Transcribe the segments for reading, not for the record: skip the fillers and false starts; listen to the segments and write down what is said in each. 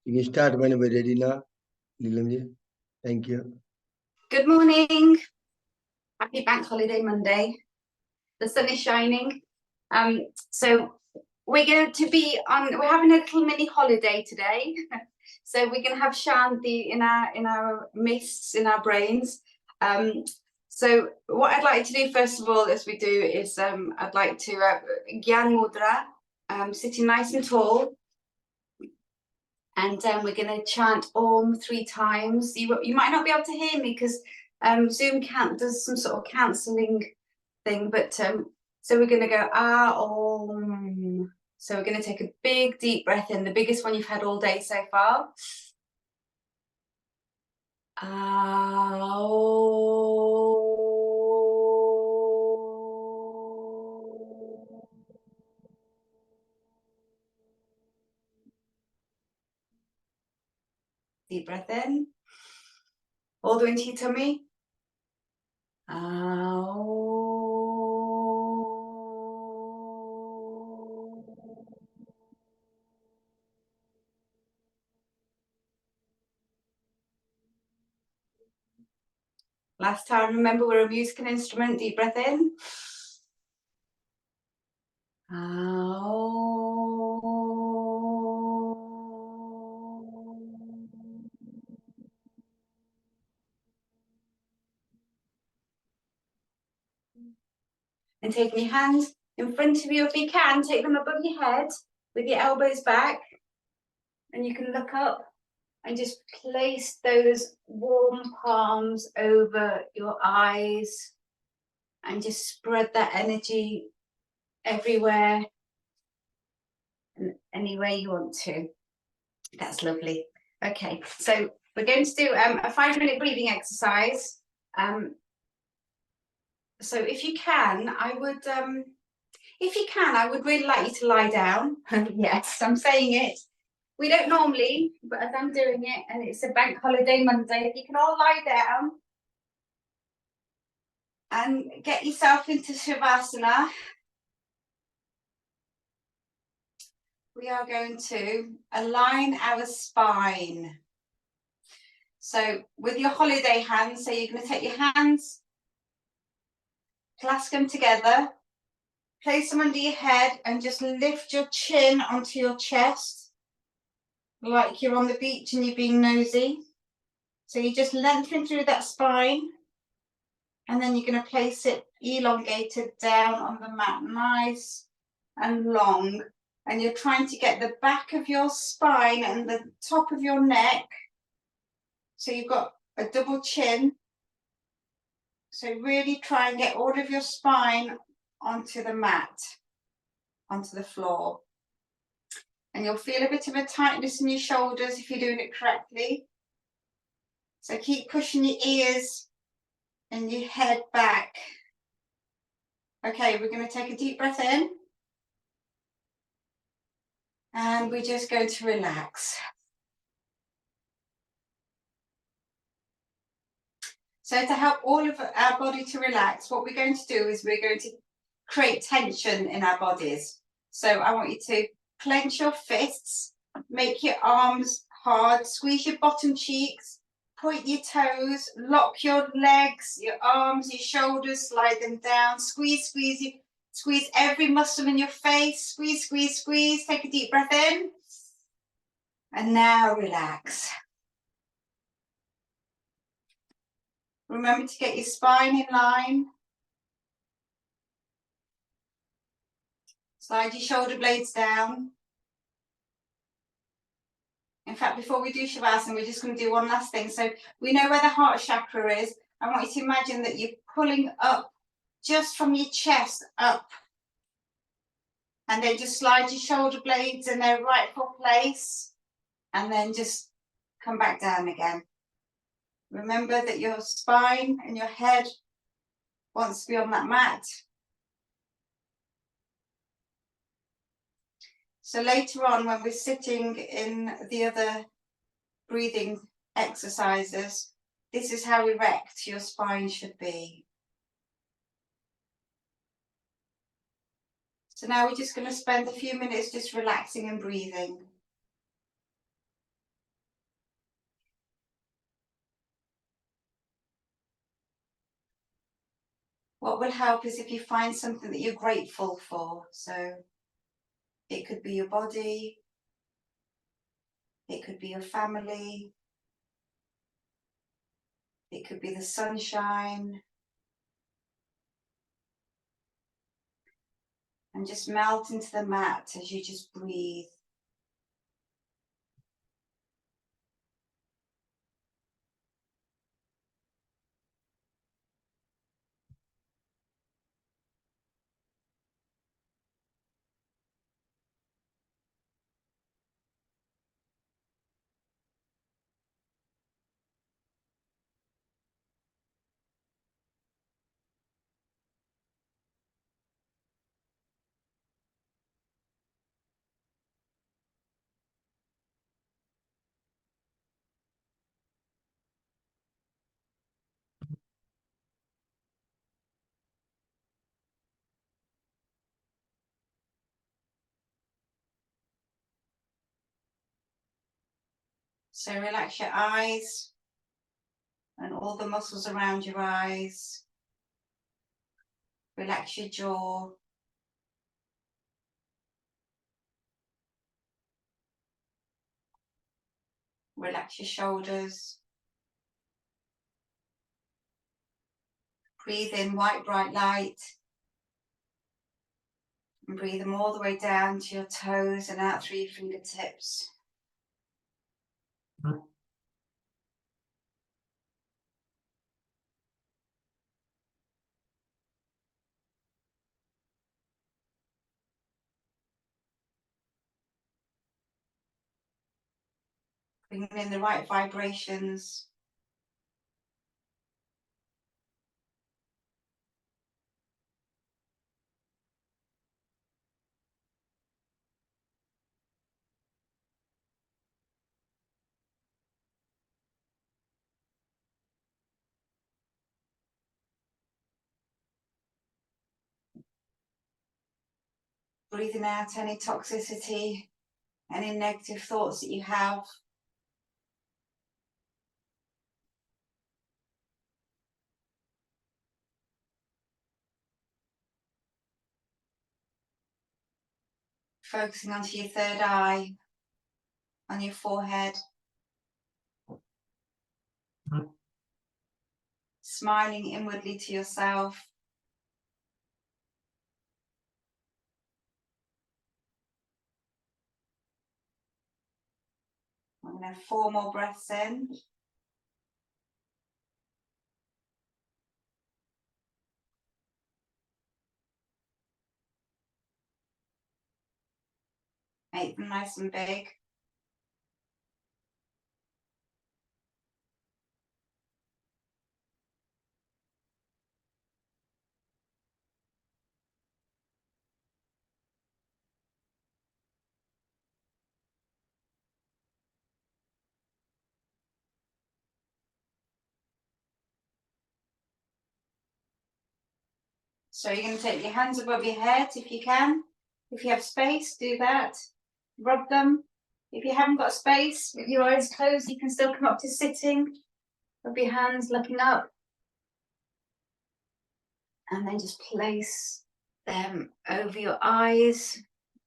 You can start whenever ready now, Nilasm ji. Thank you. Good morning. Happy Bank Holiday Monday. The sun is shining. So we're going to be on. We're having a little mini holiday today. So we're going to have Shanti in our midst, in our brains. So what I'd like to do first of all, as we do, is I'd like to Gyan Mudra, sitting nice and tall. And we're going to chant Om 3 times. You might not be able to hear me because Zoom does some sort of cancelling thing, but so we're going to go Om. So we're going to take a big deep breath in, the biggest one you've had all day so far. Deep breath in, all the way into your tummy. Last time, remember we're a musical instrument. Deep breath in. And taking your hands in front of you, if you can, take them above your head with your elbows back, and you can look up and just place those warm palms over your eyes and just spread that energy everywhere and any way you want to. That's lovely. Okay, so we're going to do a 5-minute breathing exercise. So if you can, I would really like you to lie down. Yes, I'm saying it. We don't normally, but as I'm doing it, and it's a Bank Holiday Monday, if you can all lie down and get yourself into Shavasana, we are going to align our spine. So with your holiday hands, so you're going to take your hands, clasp them together, place them under your head, and just lift your chin onto your chest, like you're on the beach and you're being nosy. So you just lengthen through that spine, and then you're going to place it elongated down on the mat, nice and long. And you're trying to get the back of your spine and the top of your neck. So you've got a double chin. So really try and get all of your spine onto the mat, onto the floor. And you'll feel a bit of a tightness in your shoulders if you're doing it correctly. So keep pushing your ears and your head back. Okay, we're going to take a deep breath in. And we're just going to relax. So to help all of our body to relax, what we're going to do is we're going to create tension in our bodies. So I want you to clench your fists, make your arms hard, squeeze your bottom cheeks, point your toes, lock your legs, your arms, your shoulders, slide them down, squeeze every muscle in your face, squeeze, squeeze, squeeze. Take a deep breath in. And now relax. Remember to get your spine in line. Slide your shoulder blades down. In fact, before we do Shavasana, we're just going to do one last thing. So we know where the heart chakra is. I want you to imagine that you're pulling up just from your chest up. And then just slide your shoulder blades in their rightful place. And then just come back down again. Remember that your spine and your head wants to be on that mat. So later on, when we're sitting in the other breathing exercises, this is how erect your spine should be. So now we're just going to spend a few minutes just relaxing and breathing. What will help is if you find something that you're grateful for. So it could be your body, it could be your family, it could be the sunshine. And just melt into the mat as you just breathe. So relax your eyes and all the muscles around your eyes. Relax your jaw. Relax your shoulders. Breathe in white, bright light. And breathe them all the way down to your toes and out through your fingertips. Bringing in the right vibrations. Breathing out any toxicity, any negative thoughts that you have. Focusing onto your third eye, on your forehead. Smiling inwardly to yourself. I'm going to have 4 more breaths in. Make them nice and big. So you're going to take your hands above your head if you can. If you have space, do that. Rub them. If you haven't got space, with your eyes closed, you can still come up to sitting. Rub your hands looking up. And then just place them over your eyes,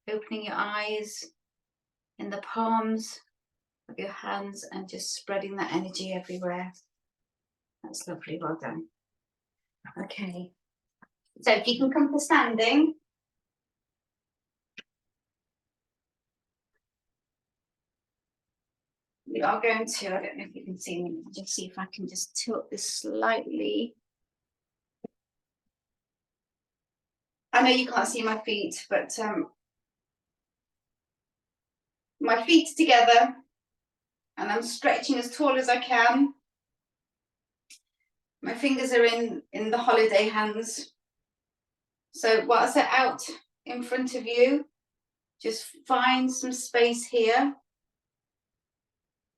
opening your eyes in the palms of your hands and just spreading that energy everywhere. That's lovely, well done. Okay, so if you can come to standing. We are going to, I don't know if you can see me, just see if I can just tilt this slightly. I know you can't see my feet, but my feet are together and I'm stretching as tall as I can. My fingers are in the holiday hands. So whilst they're out in front of you, just find some space here.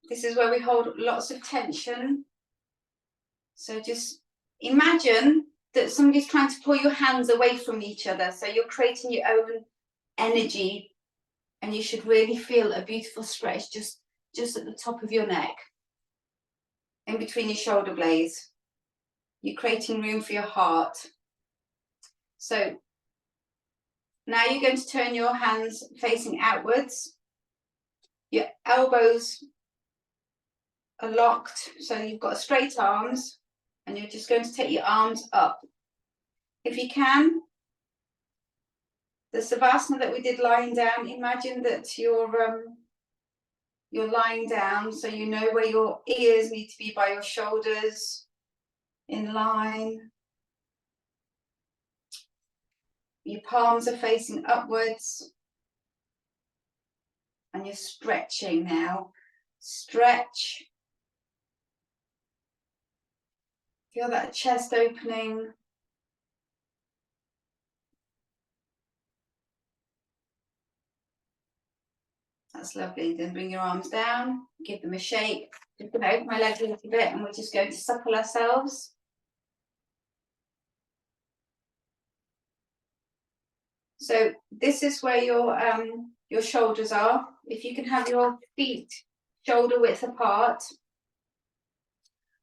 This is where we hold lots of tension. So just imagine that somebody's trying to pull your hands away from each other. So you're creating your own energy and you should really feel a beautiful stretch just at the top of your neck, in between your shoulder blades. You're creating room for your heart. So now you're going to turn your hands facing outwards. Your elbows are locked, so you've got straight arms, and you're just going to take your arms up. If you can, the Savasana that we did lying down, imagine that you're lying down, so you know where your ears need to be by your shoulders, in line. Your palms are facing upwards, and you're stretching now. Stretch. Feel that chest opening. That's lovely. Then bring your arms down, give them a shake. Just going to open my legs a little bit, and we're just going to supple ourselves. So this is where your shoulders are. If you can have your feet shoulder width apart,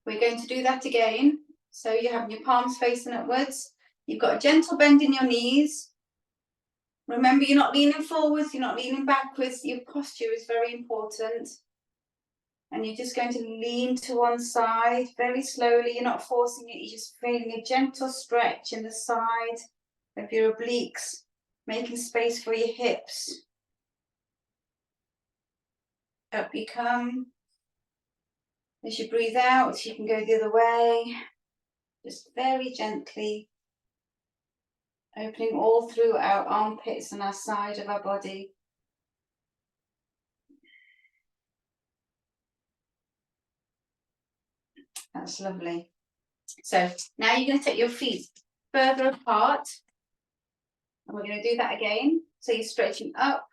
we're going to do that again. So you have your palms facing upwards. You've got a gentle bend in your knees. Remember, you're not leaning forwards, you're not leaning backwards. Your posture is very important. And you're just going to lean to one side very slowly. You're not forcing it, you're just feeling a gentle stretch in the side of your obliques, making space for your hips. Up you come. As you breathe out, you can go the other way. Just very gently opening all through our armpits and our side of our body. That's lovely. So now you're going to take your feet further apart, and we're going to do that again. So you're stretching up,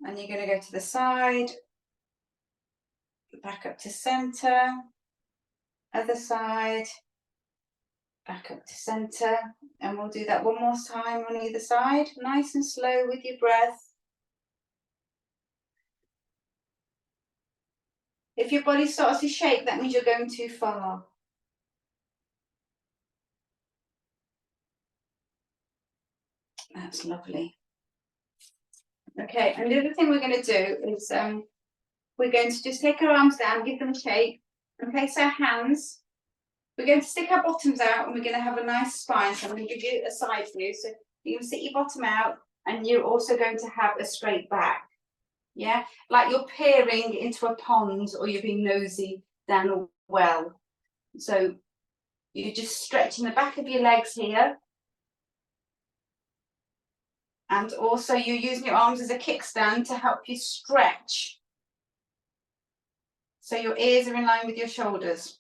and you're going to go to the side, back up to center, other side, back up to center, and we'll do that one more time on either side, nice and slow with your breath. If your body starts to shake, that means you're going too far. That's lovely. Okay, and the other thing we're going to do is we're going to just take our arms down, give them a shake, and place our hands. We're going to stick our bottoms out, and we're going to have a nice spine. So I'm going to give you a side view. So you can sit your bottom out, and you're also going to have a straight back. Yeah, like you're peering into a pond, or you're being nosy down a well. So you're just stretching the back of your legs here. And also you're using your arms as a kickstand to help you stretch. So your ears are in line with your shoulders.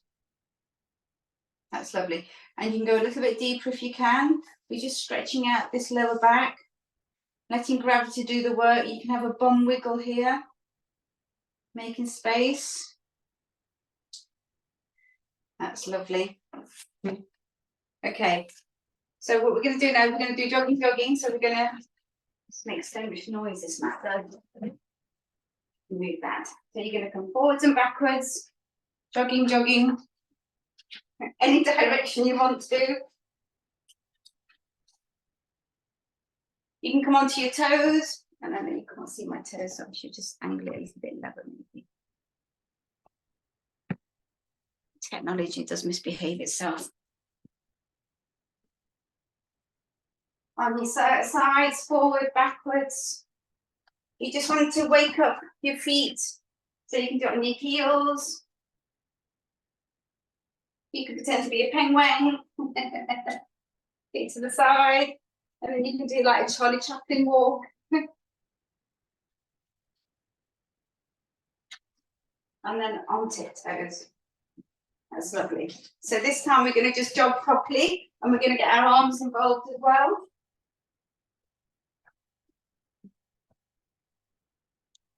That's lovely. And you can go a little bit deeper if you can. We're just stretching out this lower back, letting gravity do the work. You can have a bum wiggle here, making space. That's lovely. Okay, so what we're going to do now, we're going to do jogging. So we're going to make so much noise, this mat. Move that. So you're going to come forwards and backwards, jogging, any direction you want to. You can come onto your toes, and then you can't see my toes, so I should just angle it a little bit level maybe. Technology does misbehave itself. On your sides, forward, backwards. You just want to wake up your feet, so you can do it on your heels. You could pretend to be a penguin. Feet to the side, and then you can do like a Charlie Chaplin walk. And then on tiptoes. That's lovely. So this time we're going to just jog properly, and we're going to get our arms involved as well.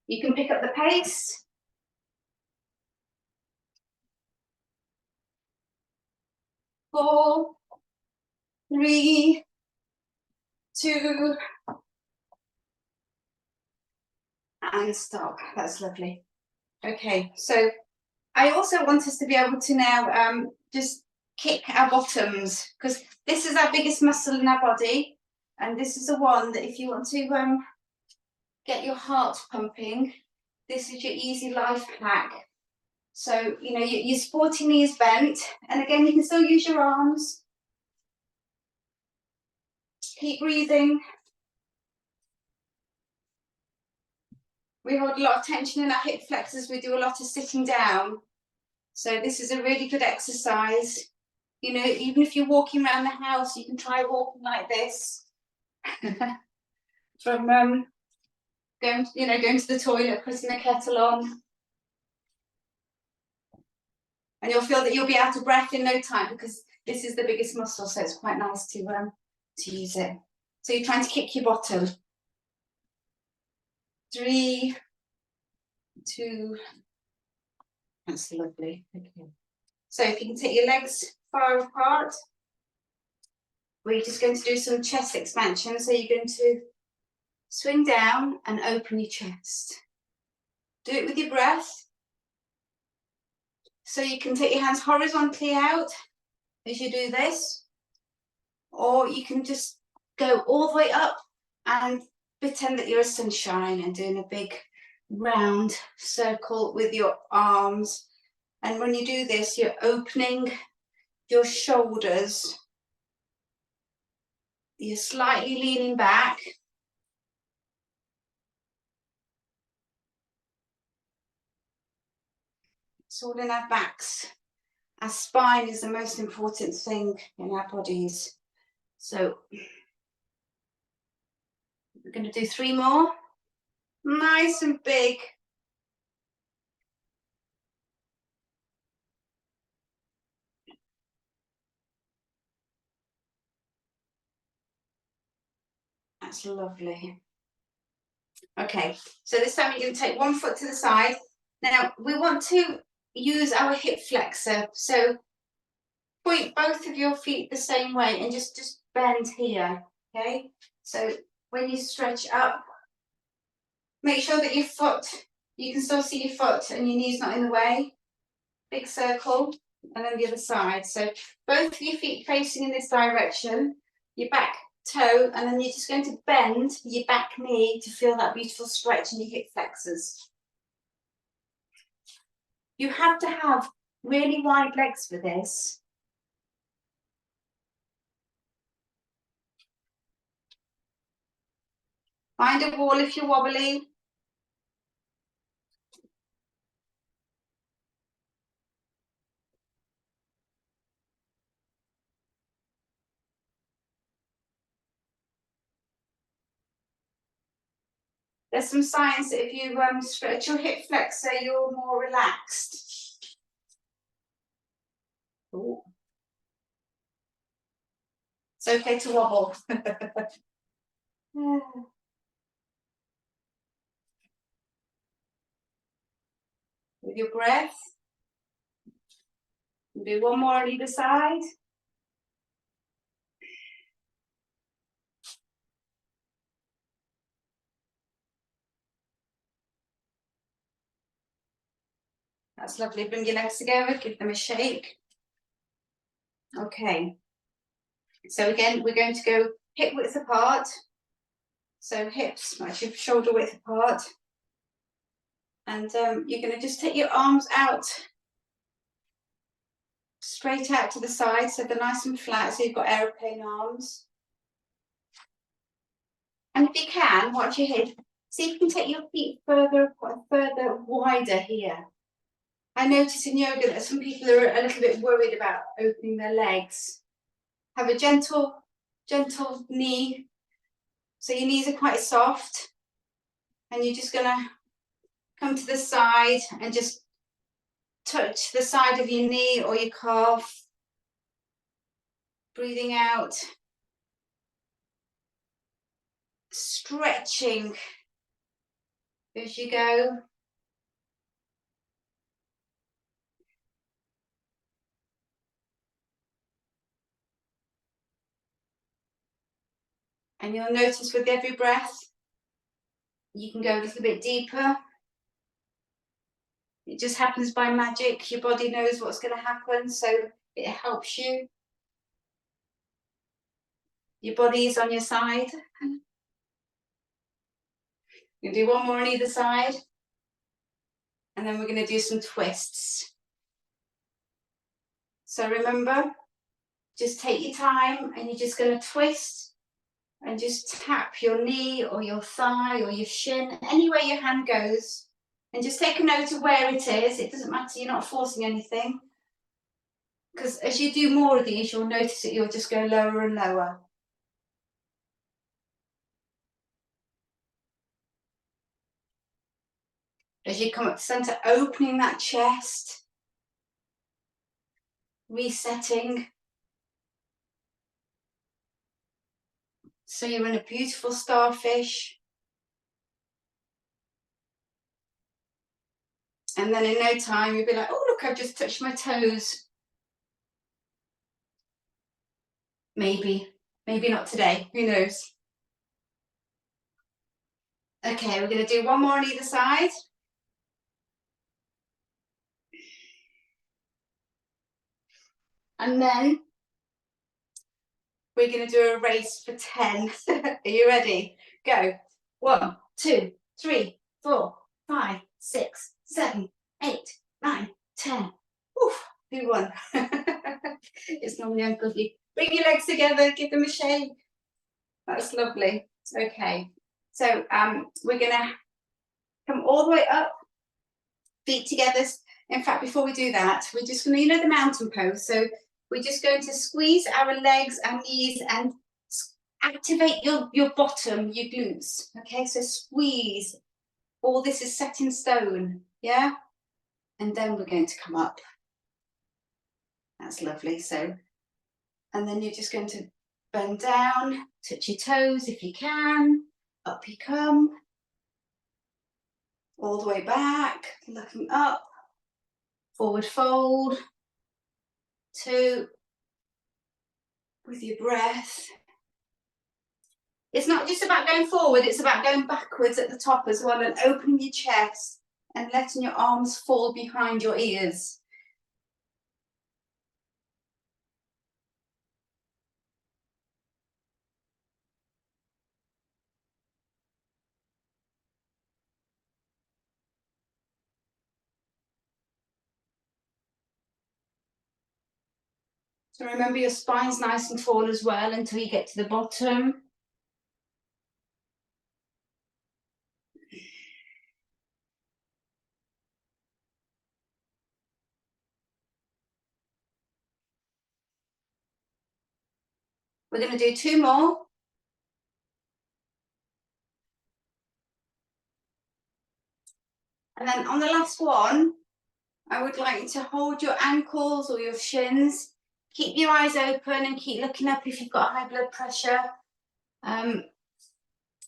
You can pick up the pace. Four, 3, 2, and stop. That's lovely. Okay, so I also want us to be able to now just kick our bottoms, because this is our biggest muscle in our body, and this is the one that if you want to get your heart pumping, this is your easy life hack. So, you know, your sporty knees bent, and again, you can still use your arms. Keep breathing. We hold a lot of tension in our hip flexors. We do a lot of sitting down. So this is a really good exercise. You know, even if you're walking around the house, you can try walking like this. From going to the toilet, putting the kettle on. And you'll feel that you'll be out of breath in no time, because this is the biggest muscle, so it's quite nice to use it. So you're trying to kick your bottom. 3, 2, that's lovely. Okay. So if you can take your legs far apart, we're just going to do some chest expansion. So you're going to swing down and open your chest. Do it with your breath. So you can take your hands horizontally out as you do this, or you can just go all the way up and pretend that you're a sunshine and doing a big round circle with your arms. And when you do this, you're opening your shoulders. You're slightly leaning back. It's all in our backs. Our spine is the most important thing in our bodies. So we're going to do 3 more. Nice and big. That's lovely. Okay, so this time you're going to take one foot to the side. Now we want to use our hip flexor. So point both of your feet the same way and just bend here. Okay, so when you stretch up, make sure that your foot, you can still see your foot and your knee's not in the way. Big circle, and then the other side. So both of your feet facing in this direction, your back toe, and then you're just going to bend your back knee to feel that beautiful stretch in your hip flexors. You have to have really wide legs for this. Find a wall if you're wobbly. There's some science that if you stretch your hip flexor, you're more relaxed. Ooh. It's okay to wobble. With your breath. Do one more on either side. That's lovely. Bring your legs together, give them a shake. Okay. So again, we're going to go hip width apart. So hips match your shoulder width apart. And you're going to just take your arms out, straight out to the side, so they're nice and flat, so you've got aeroplane arms. And if you can, watch your head, see if you can take your feet further wider here. I notice in yoga that some people are a little bit worried about opening their legs. Have a gentle knee. So your knees are quite soft. And you're just gonna come to the side and just touch the side of your knee or your calf. Breathing out. Stretching as you go. And you'll notice with every breath, you can go a little bit deeper. It just happens by magic. Your body knows what's going to happen. So It helps you. Your body is on your side. We'll do one more on either side. And then we're going to do some twists. So remember, just take your time and you're just going to twist and just tap your knee or your thigh or your shin, anywhere your hand goes. And just take a note of where it is. It doesn't matter, you're not forcing anything. Because as you do more of these, you'll notice that you'll just go lower and lower. As you come up to center, opening that chest, resetting. So you're in a beautiful starfish. And then in no time, you'll be like, oh, look, I've just touched my toes. Maybe not today, who knows? Okay, we're going to do one more on either side. And then we're going to do a race for 10. Are you ready? Go. 1, 2, 3, 4, 5, 6, 7, 8, 9, 10. Oof, who won? It's normally ungodly. Bring your legs together, give them a shake. That's lovely. Okay, so we're going to come all the way up, feet together. In fact, before we do that, we're just going to, you know, the mountain pose. So we're just going to squeeze our legs and knees and activate your bottom, your glutes. Okay, so squeeze. All this is set in stone. Yeah? And then we're going to come up. That's lovely. So, and then you're just going to bend down, touch your toes if you can. Up you come. All the way back, looking up. Forward fold. 2. With your breath. It's not just about going forward, it's about going backwards at the top as well and opening your chest and letting your arms fall behind your ears. So remember your spine's nice and tall as well until you get to the bottom. We're going to do 2 more. And then on the last one, I would like you to hold your ankles or your shins. Keep your eyes open and keep looking up if you've got high blood pressure.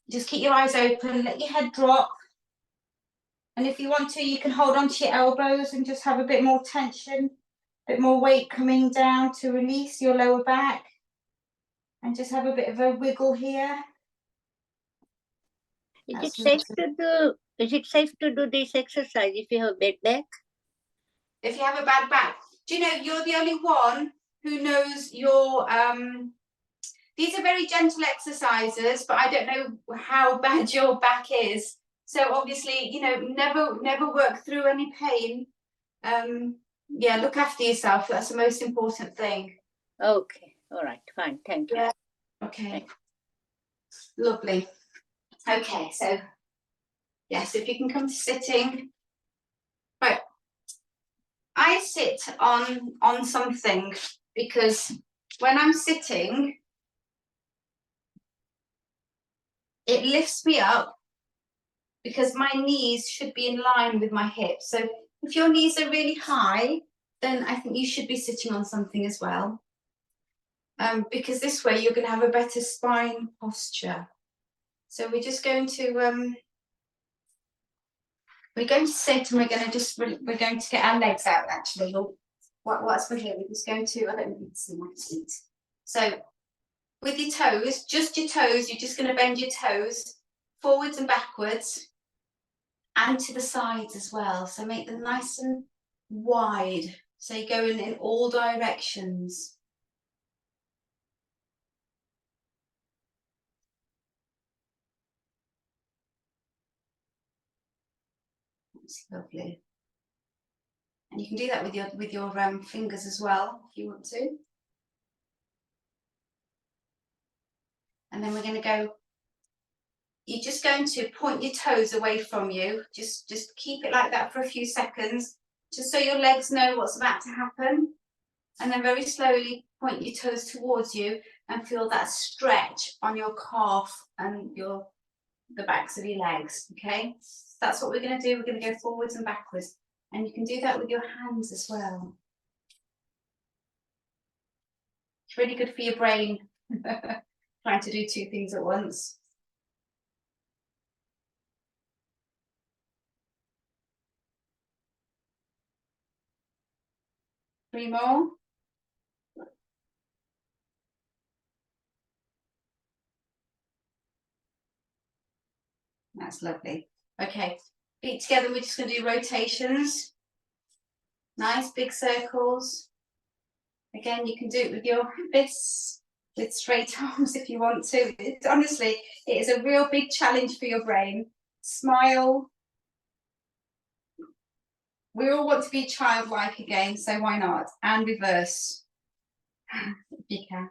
Just keep your eyes open, let your head drop. And if you want to, you can hold onto your elbows and just have a bit more tension, a bit more weight coming down to release your lower back. And just have a bit of a wiggle here. Is it safe to do this exercise if you have bad back? If you have a bad back, do you know you're the only one who knows your these are very gentle exercises, but I don't know how bad your back is. So obviously, you know, never work through any pain. Yeah, look after yourself. That's the most important thing. Okay, all right, fine, thank you. Yeah. Okay. Lovely. Okay, so yes, if you can come to sitting. Right. I sit on something because when I'm sitting, it lifts me up because my knees should be in line with my hips. So if your knees are really high, then I think you should be sitting on something as well. Because this way you're going to have a better spine posture. So we're just going to sit and we're going to get our legs out actually. What's for here? We're just going to, I don't need to see my feet. So with your toes, just your toes, you're just going to bend your toes forwards and backwards and to the sides as well. So make them nice and wide. So you're going in all directions. That's lovely. And you can do that with your fingers as well, if you want to. And then we're going to go, you're just going to point your toes away from you. Just keep it like that for a few seconds, just so your legs know what's about to happen. And then very slowly point your toes towards you and feel that stretch on your calf and the backs of your legs, okay? So that's what we're going to do. We're going to go forwards and backwards. And you can do that with your hands as well. It's really good for your brain, trying to do two things at once. Three more. That's lovely. Okay, feet together, we're just going to do rotations. Nice big circles. Again, you can do it with your fists, with straight arms if you want to. Honestly, it is a real big challenge for your brain. Smile. We all want to be childlike again, so why not? And reverse, if you can.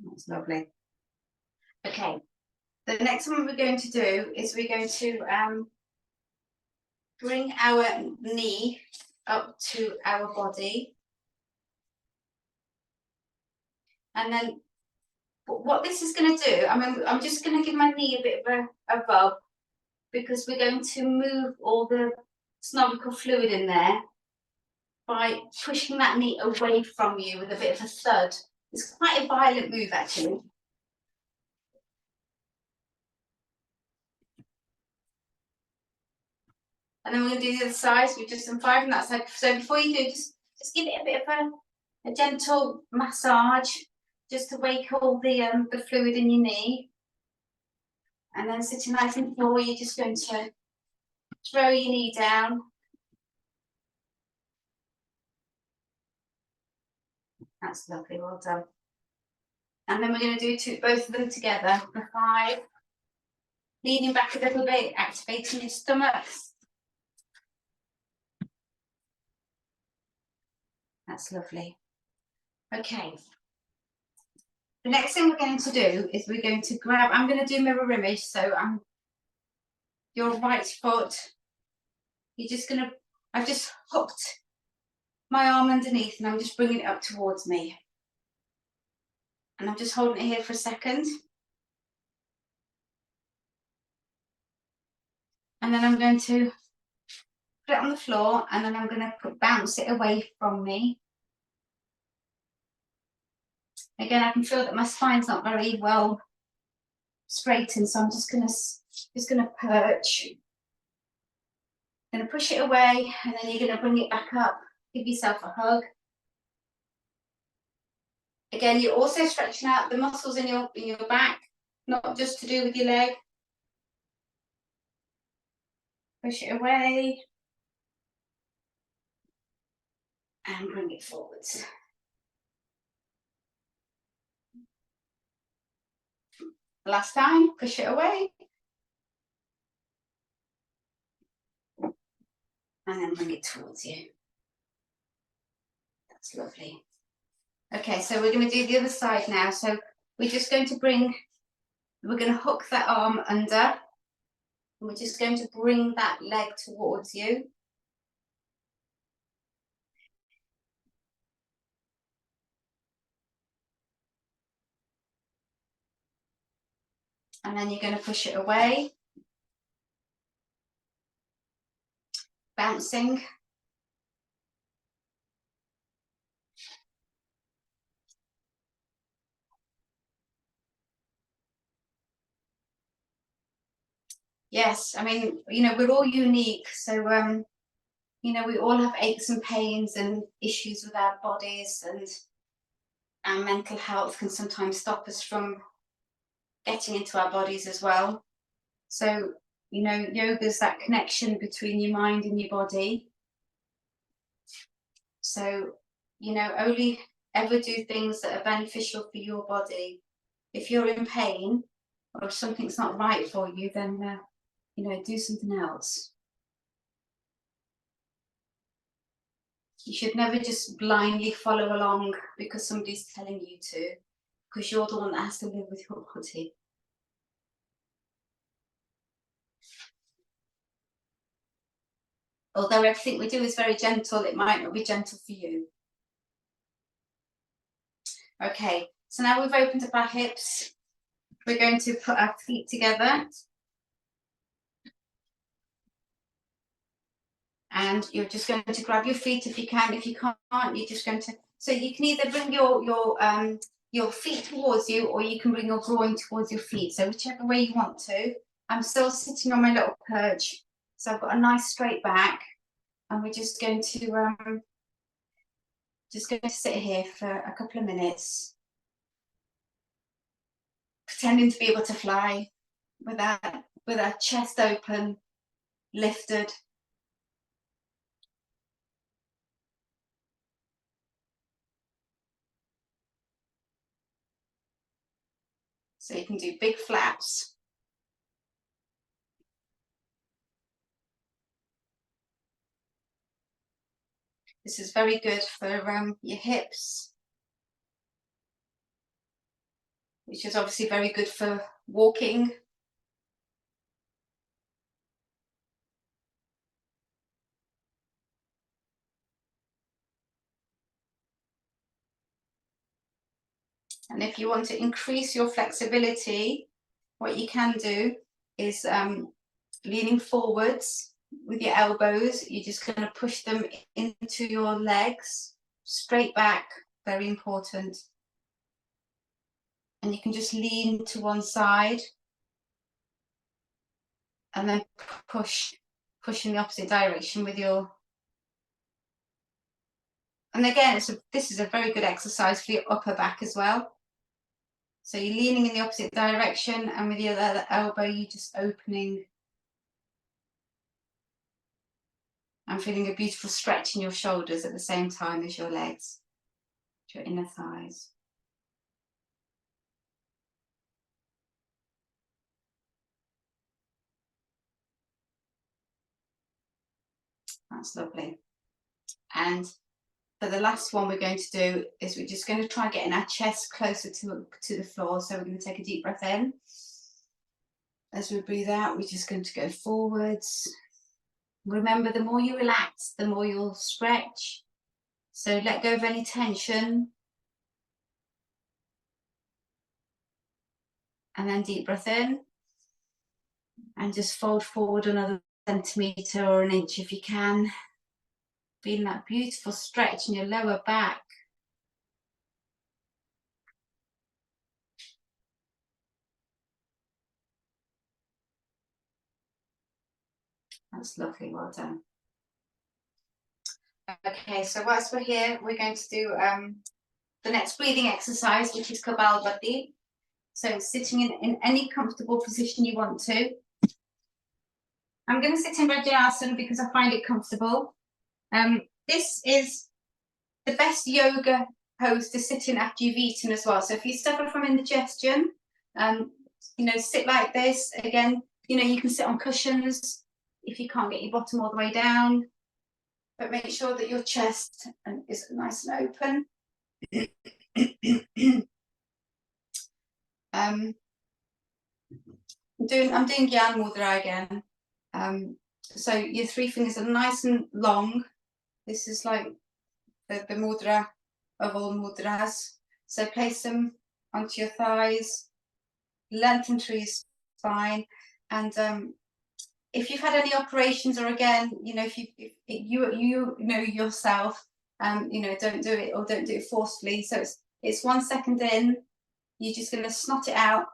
That's lovely. Okay, the next one we're going to do is we're going to bring our knee up to our body. And then what this is going to do, I'm just going to give my knee a bit of a rub, because we're going to move all the synovial fluid in there by pushing that knee away from you with a bit of a thud. It's quite a violent move, actually. And then we're going to do the other side. So we've just done 5 on that side. So before you do, just give it a bit of a gentle massage, just to wake all the fluid in your knee. And then sitting nice and tall, you're just going to throw your knee down. That's lovely, well done. And then we're going to do both of them together for 5. Leaning back a little bit, activating your stomach. That's lovely. Okay. The next thing we're going to do is we're going to grab, I'm going to do mirror image, so your right foot, you're just going to, I've just hooked my arm underneath and I'm just bringing it up towards me. And I'm just holding it here for a second. And then I'm going to put it on the floor and then I'm going to bounce it away from me. Again, I can feel that my spine's not very well straightened, so I'm just going to perch. Going to push it away and then you're going to bring it back up. Give yourself a hug. Again, you're also stretching out the muscles in your back, not just to do with your leg. Push it away and bring it forwards. Last time, push it away. And then bring it towards you. That's lovely. Okay, so we're going to do the other side now. So we're just going to we're going to hook that arm under. And we're just going to bring that leg towards you. And then you're going to push it away. Bouncing. Yes, I mean, we're all unique. So you know, we all have aches and pains and issues with our bodies, and our mental health can sometimes stop us from getting into our bodies as well. So, you know, yoga is that connection between your mind and your body. So, you know, only ever do things that are beneficial for your body. If you're in pain or if something's not right for you, then, you know, do something else. You should never just blindly follow along because somebody's telling you to, because you're the one that has to live with your body. Although everything we do is very gentle, it might not be gentle for you. Okay, so now we've opened up our hips. We're going to put our feet together. And you're just going to grab your feet if you can. If you can't, you're just going to, so you can either bring your feet towards you, or you can bring your groin towards your feet. So whichever way you want to. I'm still sitting on my little perch, so I've got a nice straight back, and we're just going to sit here for a couple of minutes, pretending to be able to fly with our chest open, lifted. So you can do big flaps. This is very good for your hips, which is obviously very good for walking. And if you want to increase your flexibility, what you can do is leaning forwards with your elbows. You're just going to push them into your legs, straight back, very important. And you can just lean to one side and then push in the opposite direction with your, and again, this is a very good exercise for your upper back as well. So you're leaning in the opposite direction, and with your other elbow, you're just opening and feeling a beautiful stretch in your shoulders at the same time as your legs, your inner thighs. That's lovely. And for the last one we're going to do is we're just going to try getting our chest closer to the floor. So we're going to take a deep breath in. As we breathe out, we're just going to go forwards. Remember, the more you relax, the more you'll stretch. So let go of any tension. And then deep breath in. And just fold forward another centimetre or an inch if you can. Feeling that beautiful stretch in your lower back. That's lovely, well done. Okay, so whilst we're here, we're going to do the next breathing exercise, which is Kapalbhati. So sitting in any comfortable position you want to. I'm going to sit in Vajrasana because I find it comfortable. This is the best yoga pose to sit in after you've eaten as well. So if you suffer from indigestion, you know, sit like this. Again, you know, you can sit on cushions if you can't get your bottom all the way down, but make sure that your chest is nice and open. I'm doing Gyan Mudra again. So your three fingers are nice and long. This is like the mudra of all mudras. So place them onto your thighs, lengthen through your spine, and if you've had any operations, or again, you know, if you know yourself, you know, don't do it, or don't do it forcefully. So it's 1 second in, you're just going to snot it out.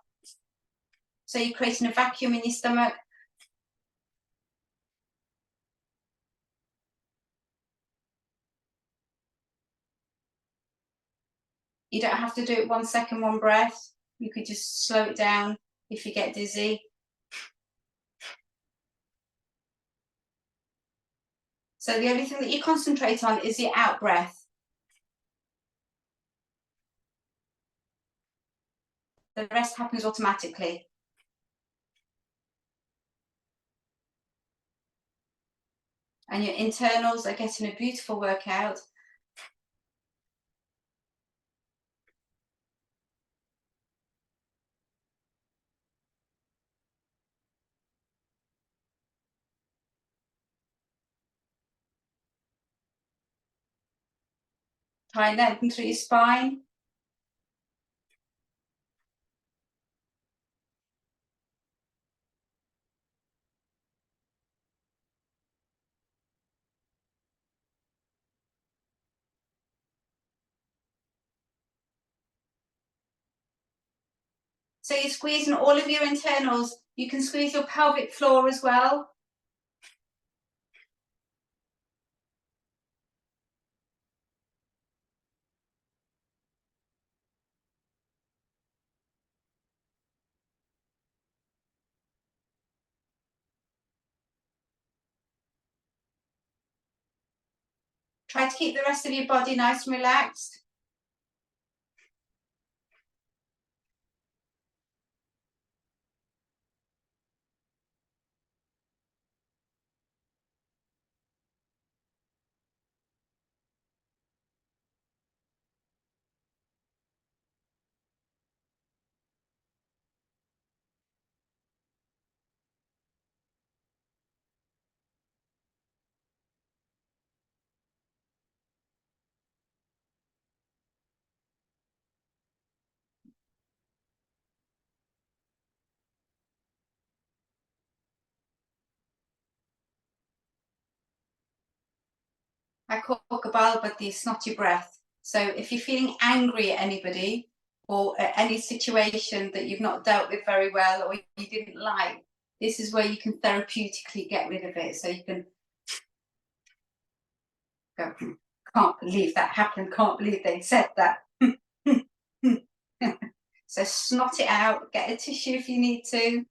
So you're creating a vacuum in your stomach. You don't have to do it 1 second, 1 breath. You could just slow it down if you get dizzy. So the only thing that you concentrate on is your out breath. The rest happens automatically. And your internals are getting a beautiful workout. Try and lengthen through your spine. So you're squeezing all of your internals. You can squeeze your pelvic floor as well. Try to keep the rest of your body nice and relaxed. I call Kabbalah the snotty breath. So if you're feeling angry at anybody or at any situation that you've not dealt with very well or you didn't like, this is where you can therapeutically get rid of it. So you can go, can't believe that happened, can't believe they said that. So snot it out, get a tissue if you need to.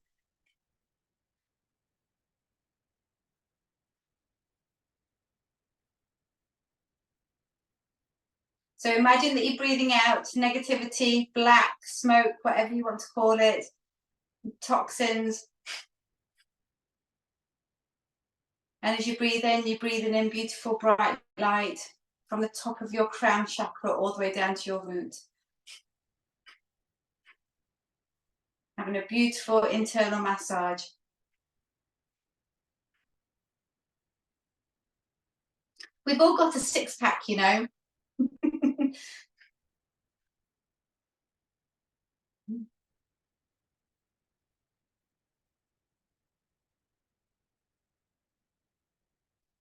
So imagine that you're breathing out negativity, black smoke, whatever you want to call it, toxins. And as you breathe in, you're breathing in beautiful bright light from the top of your crown chakra all the way down to your root. Having a beautiful internal massage. We've all got a six-pack, you know.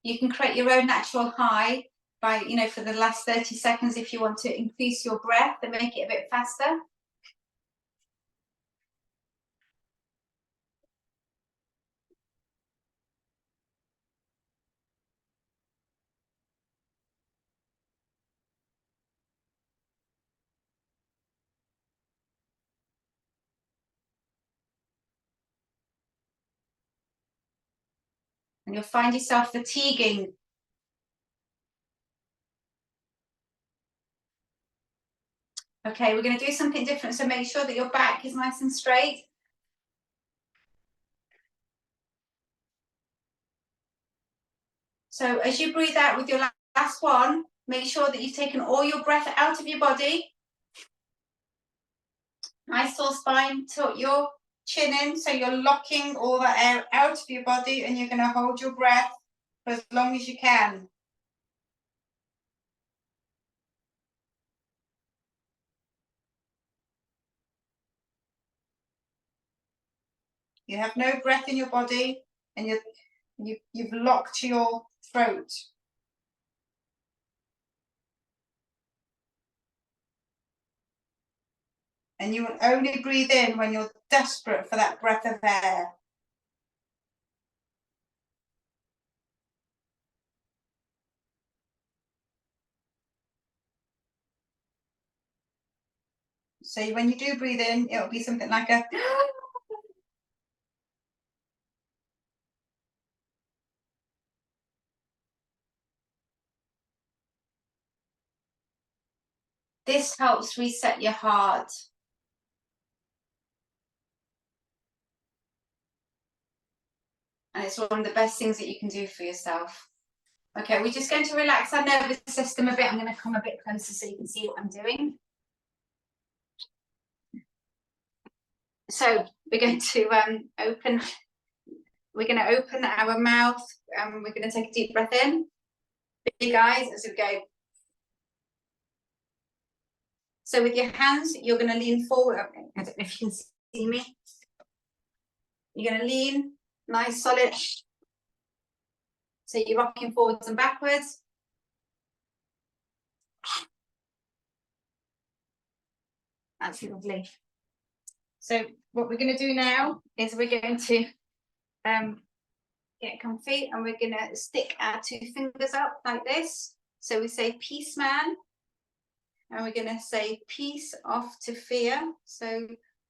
You can create your own natural high by, you know, for the last 30 seconds if you want to increase your breath and make it a bit faster. And you'll find yourself fatiguing. Okay, we're going to do something different, so make sure that your back is nice and straight. So as you breathe out with your last one, make sure that you've taken all your breath out of your body. Nice tall spine, tilt your chin in, so you're locking all that air out of your body and you're going to hold your breath for as long as you can. You have no breath in your body and you've locked your throat. And you will only breathe in when you're desperate for that breath of air. So when you do breathe in, it'll be something like a this helps reset your heart. And it's one of the best things that you can do for yourself. Okay, we're just going to relax our nervous system a bit. I'm going to come a bit closer so you can see what I'm doing. So we're going to open our mouth and we're going to take a deep breath in. Big eyes as we go. So with your hands, you're going to lean forward. I don't know if you can see me. You're going to lean, nice, solid. So you're rocking forwards and backwards. That's lovely. So what we're going to do now is we're going to get comfy and we're going to stick our 2 fingers up like this. So we say peace, man. And we're going to say peace off to fear. So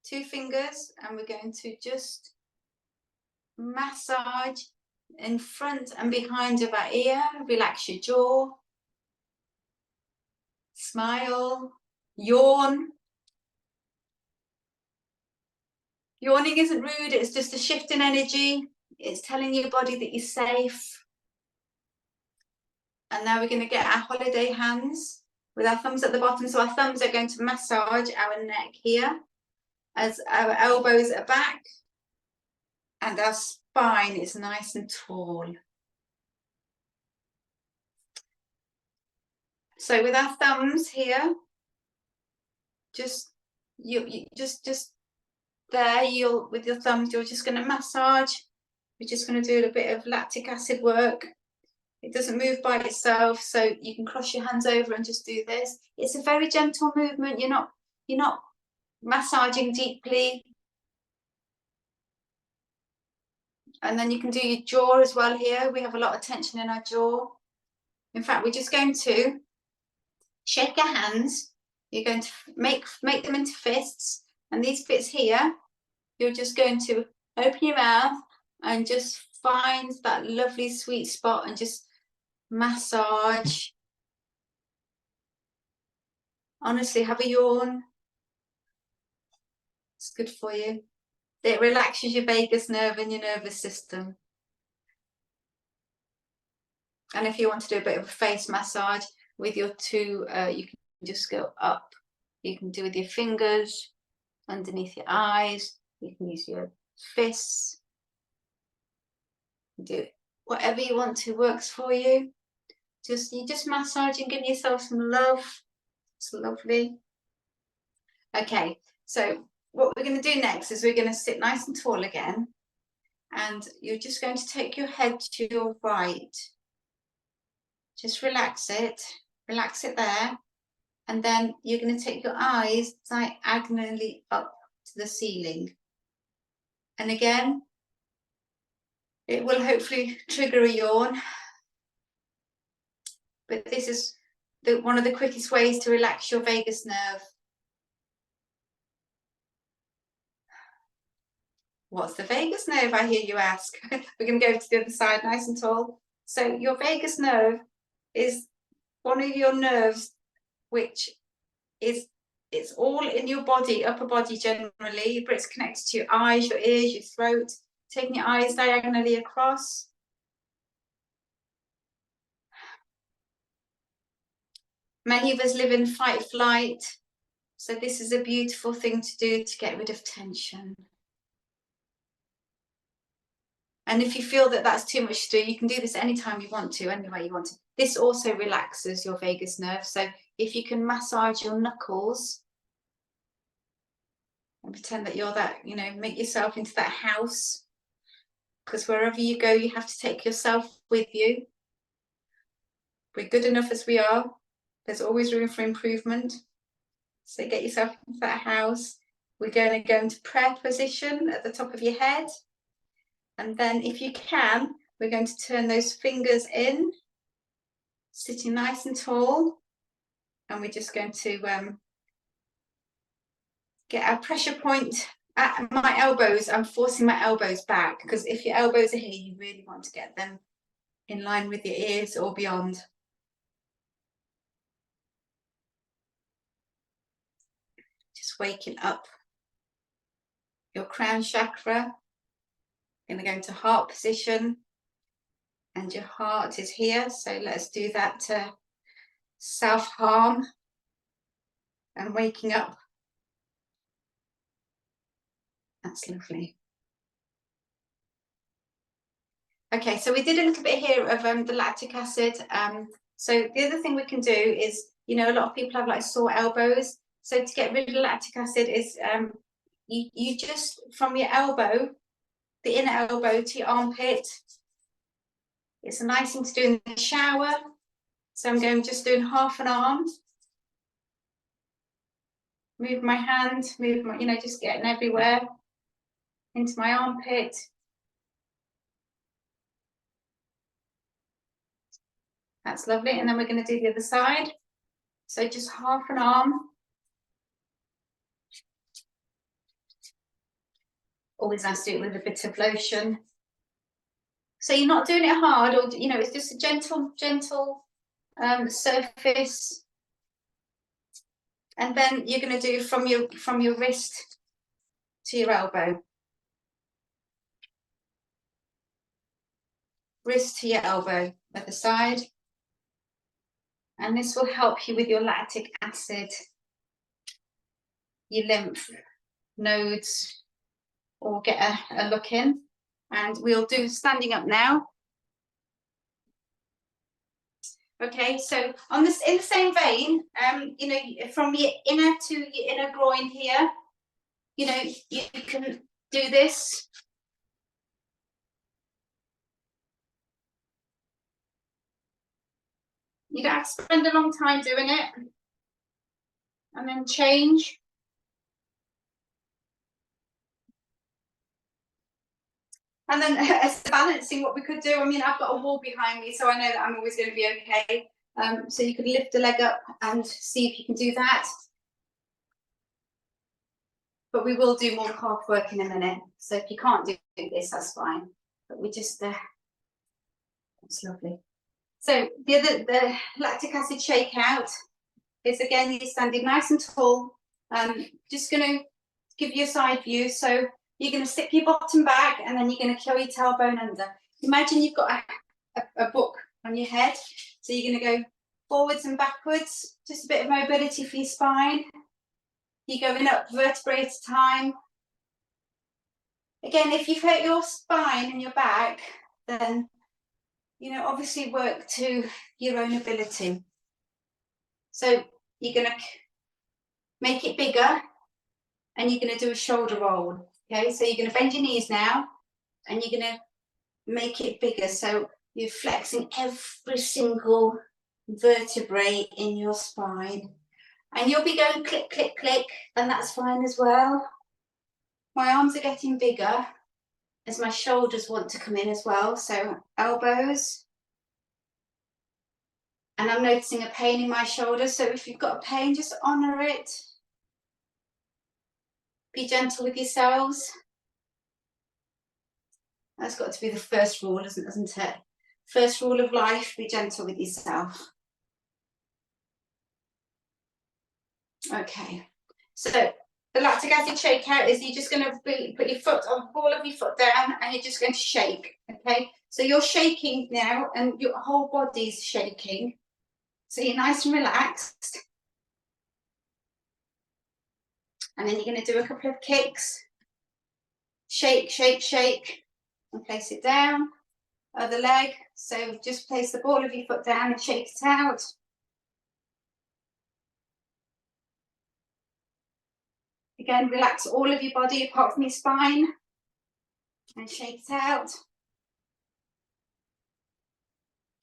2 fingers, and we're going to just massage in front and behind of our ear. Relax your jaw. Smile. Yawn. Yawning isn't rude, it's just a shift in energy. It's telling your body that you're safe. And now we're going to get our holiday hands with our thumbs at the bottom. So our thumbs are going to massage our neck here as our elbows are back and our spine is nice and tall. So with our thumbs here, just there, with your thumbs, you're just going to massage. We're just going to do a bit of lactic acid work. It doesn't move by itself, so you can cross your hands over and just do this. It's a very gentle movement. You're not massaging deeply. And then you can do your jaw as well here. We have a lot of tension in our jaw. In fact, we're just going to shake our hands. You're going to make them into fists. And these bits here, you're just going to open your mouth and just find that lovely sweet spot and just massage. Honestly, have a yawn. It's good for you. It relaxes your vagus nerve and your nervous system. And if you want to do a bit of a face massage with your 2, you can just go up. You can do with your fingers underneath your eyes. You can use your fists. Do whatever you want to works for you. You just massage and give yourself some love. It's lovely. Okay, so what we're going to do next is we're going to sit nice and tall again, and you're just going to take your head to your right. Just relax it there, and then you're going to take your eyes diagonally up to the ceiling. And again, it will hopefully trigger a yawn, but this is one of the quickest ways to relax your vagus nerve. What's the vagus nerve, I hear you ask? We're going to go to the other side, nice and tall. So your vagus nerve is one of your nerves which it's all in your body, upper body generally, but it's connected to your eyes, your ears, your throat. Taking your eyes diagonally across. Many of us live in fight flight, so this is a beautiful thing to do to get rid of tension. And if you feel that that's too much to do, you can do this anytime you want to, any way you want to. This also relaxes your vagus nerve. So if you can massage your knuckles and pretend that you're that, make yourself into that house, because wherever you go, you have to take yourself with you. We're good enough as we are. There's always room for improvement. So get yourself into that house. We're going to go into prayer position at the top of your head. And then if you can, we're going to turn those fingers in, sitting nice and tall. And we're just going to get a pressure point at my elbows. I'm forcing my elbows back because if your elbows are here, you really want to get them in line with your ears or beyond. Just waking up your crown chakra. Going to go into heart position, and your heart is here. So let's do that to self-harm and waking up. That's lovely. Okay, so we did a little bit here of the lactic acid. So the other thing we can do is, you know, a lot of people have like sore elbows. So to get rid of lactic acid is you just from your elbow, the inner elbow to your armpit. It's a nice thing to do in the shower. So I'm going just doing half an arm. Move my hand, move my, you know, just getting everywhere into my armpit. That's lovely. And then we're going to do the other side. So just half an arm. Always nice to do it with a bit of lotion. So you're not doing it hard, or you know, it's just a gentle surface. And then you're going to do from your wrist to your elbow. Wrist to your elbow at the side. And this will help you with your lactic acid, your lymph nodes, or get a look in. And we'll do standing up now. Okay, so on this, in the same vein, you know, from your inner to your inner groin here, you know, you can do this. You don't have to spend a long time doing it. And then change. And then as balancing, what we could do, I mean, I've got a wall behind me, so I know that I'm always going to be okay. So you could lift a leg up and see if you can do that. But we will do more calf work in a minute. So if you can't do this, that's fine. But we just, that's lovely. So the lactic acid shakeout is, again, you're standing nice and tall. Just going to give you a side view. So you're going to stick your bottom back, and then you're going to curl your tailbone under. Imagine you've got a book on your head. So you're going to go forwards and backwards, just a bit of mobility for your spine. You're going up vertebrae at a time. Again, if you've hurt your spine and your back, then, you know, obviously work to your own ability. So you're going to make it bigger, and you're going to do a shoulder roll. Okay, so you're going to bend your knees now, and you're going to make it bigger. So you're flexing every single vertebrae in your spine. And you'll be going click, click, click, and that's fine as well. My arms are getting bigger as my shoulders want to come in as well. So elbows. And I'm noticing a pain in my shoulder. So if you've got a pain, just honour it. Be gentle with yourselves. That's got to be the first rule, isn't it? First rule of life, be gentle with yourself. Okay, so the lactic acid shakeout is you're just going to put your foot on the ball of your foot down, and you're just going to shake. Okay, so you're shaking now, and your whole body's shaking. So you're nice and relaxed. And then you're going to do a couple of kicks. Shake, shake, shake. And place it down. Other leg. So just place the ball of your foot down and shake it out. Again, relax all of your body apart from your spine. And shake it out.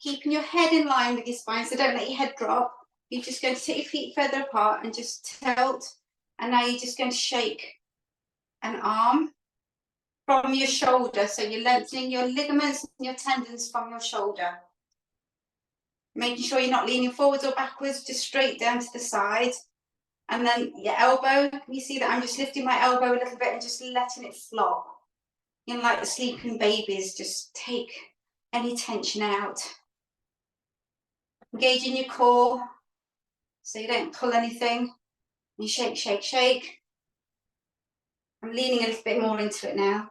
Keeping your head in line with your spine, so don't let your head drop. You're just going to take your feet further apart and just tilt. And now you're just going to shake an arm from your shoulder. So you're lengthening your ligaments and your tendons from your shoulder. Making sure you're not leaning forwards or backwards, just straight down to the side. And then your elbow, you see that I'm just lifting my elbow a little bit and just letting it flop. You know, like the sleeping babies, just take any tension out. Engaging your core so you don't pull anything. You shake, shake, shake. I'm leaning a little bit more into it now.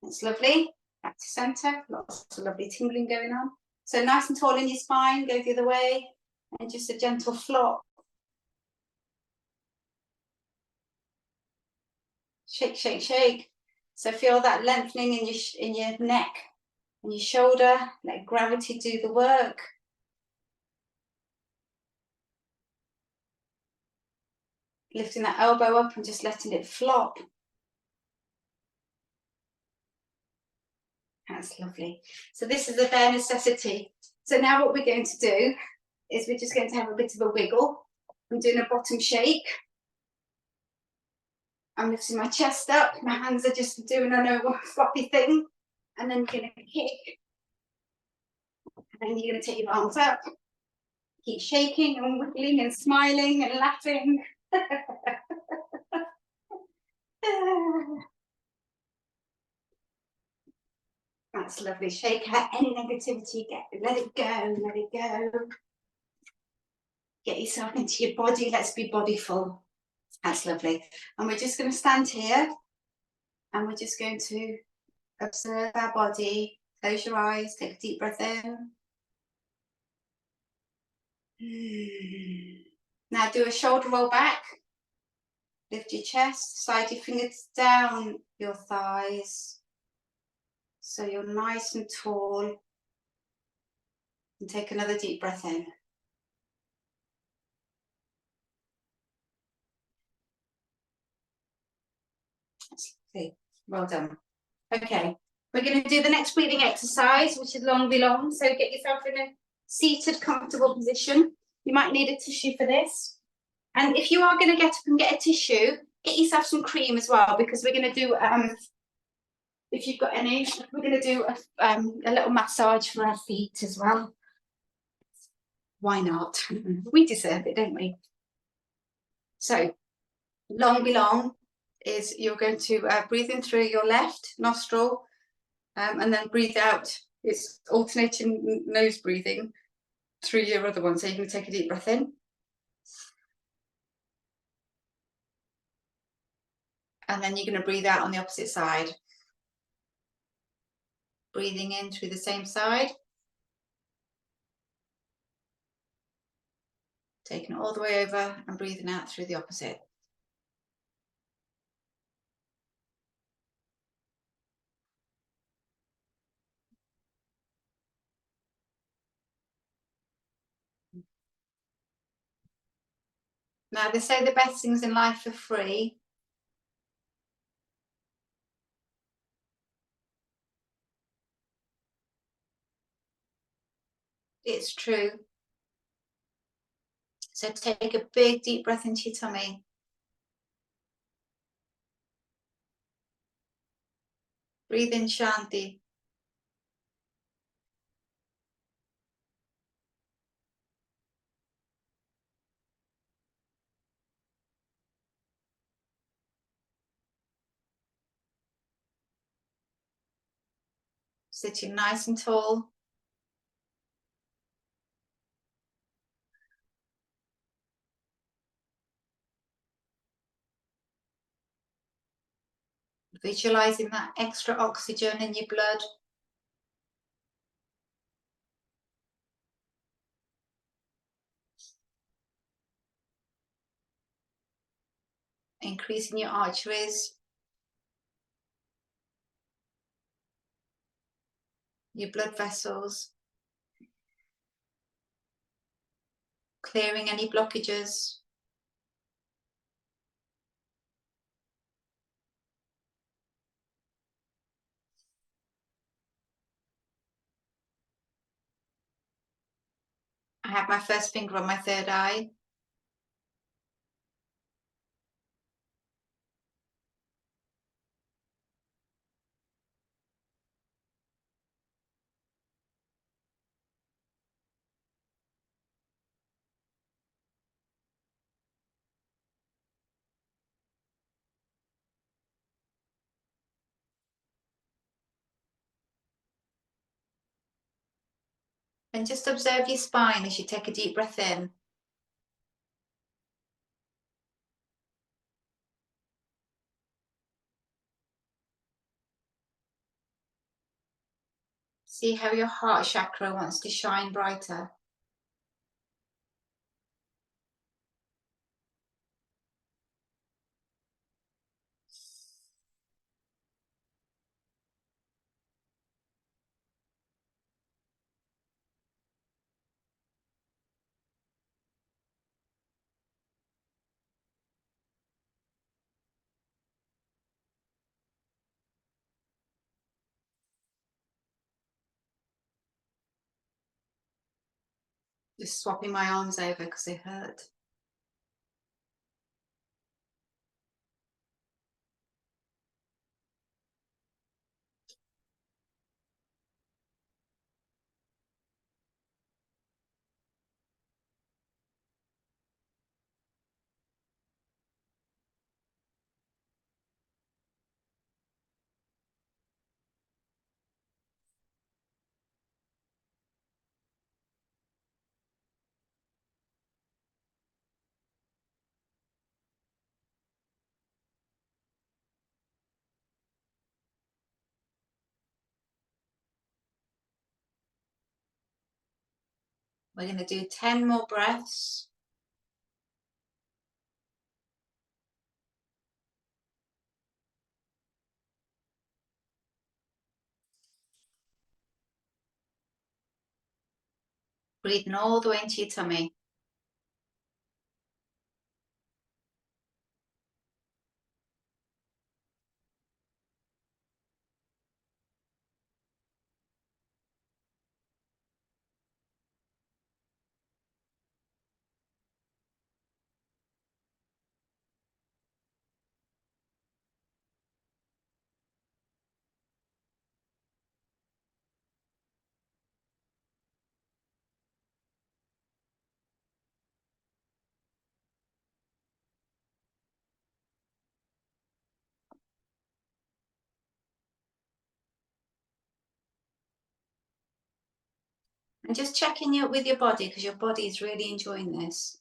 That's lovely. Back to centre. Lots of lovely tingling going on. So nice and tall in your spine, go the other way, and just a gentle flop. Shake, shake, shake. So feel that lengthening in your neck and your shoulder. Let gravity do the work. Lifting that elbow up and just letting it flop. That's lovely. So this is the bare necessity. So now what we're going to do is we're just going to have a bit of a wiggle. I'm doing a bottom shake. I'm lifting my chest up. My hands are just doing a floppy thing. And then you're going to kick. And then you're going to take your arms up. Keep shaking and wiggling and smiling and laughing. That's lovely. Shake out any negativity. Let it go. Let it go. Get yourself into your body. Let's be bodyful. That's lovely. And we're just going to stand here. And we're just going to observe our body. Close your eyes. Take a deep breath in. Now do a shoulder roll back. Lift your chest. Slide your fingers down your thighs. So you're nice and tall. And take another deep breath in. Okay, well done. Okay, we're going to do the next breathing exercise, which is long belong. So get yourself in a seated, comfortable position. You might need a tissue for this. And if you are going to get up and get a tissue, get yourself some cream as well, because we're going to do, if you've got any, we're going to do a little massage for our feet as well. Why not? We deserve it, don't we? So, long belong is you're going to breathe in through your left nostril and then breathe out. It's alternating nose breathing through your other one. So you're going to take a deep breath in. And then you're going to breathe out on the opposite side. Breathing in through the same side. Taking it all the way over and breathing out through the opposite. Now, they say the best things in life are free. It's true. So take a big deep breath into your tummy. Breathe in Shanti. Sitting nice and tall. Visualizing that extra oxygen in your blood. Increasing your arteries. Your blood vessels. Clearing any blockages. I have my first finger on my third eye. And just observe your spine as you take a deep breath in. See how your heart chakra wants to shine brighter. Just swapping my arms over because they hurt. We're going to do 10 more breaths. Breathing all the way into your tummy. And just checking it with your body because your body is really enjoying this.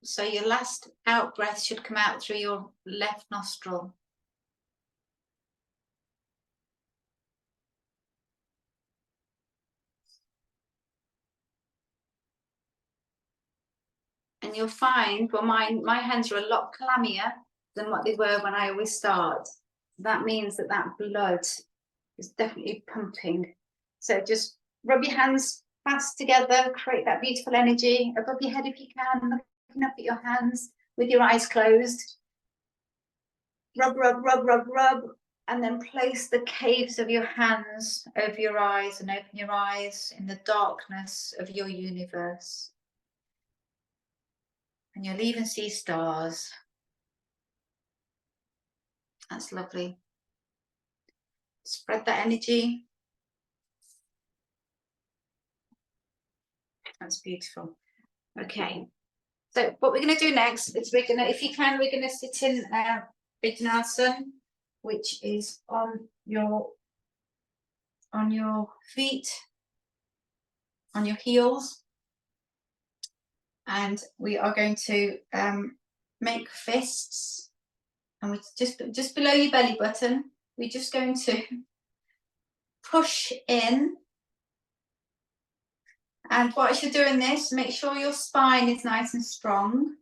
So your last out breath should come out through your left nostril. And you'll find, well, my hands are a lot clammier than what they were when I always start. That means that that blood is definitely pumping. So just rub your hands fast together, create that beautiful energy above your head if you can, looking up at your hands with your eyes closed. Rub, rub, rub, rub, rub, and then place the caves of your hands over your eyes and open your eyes in the darkness of your universe. And you'll even see stars. That's lovely. Spread that energy. That's beautiful. Okay. So what we're going to do next is we're going to, if you can, we're going to sit in Nilasm, which is on your feet, on your heels, and we are going to make fists, and we just below your belly button. We're just going to push in. And whilst you're doing this, make sure your spine is nice and strong,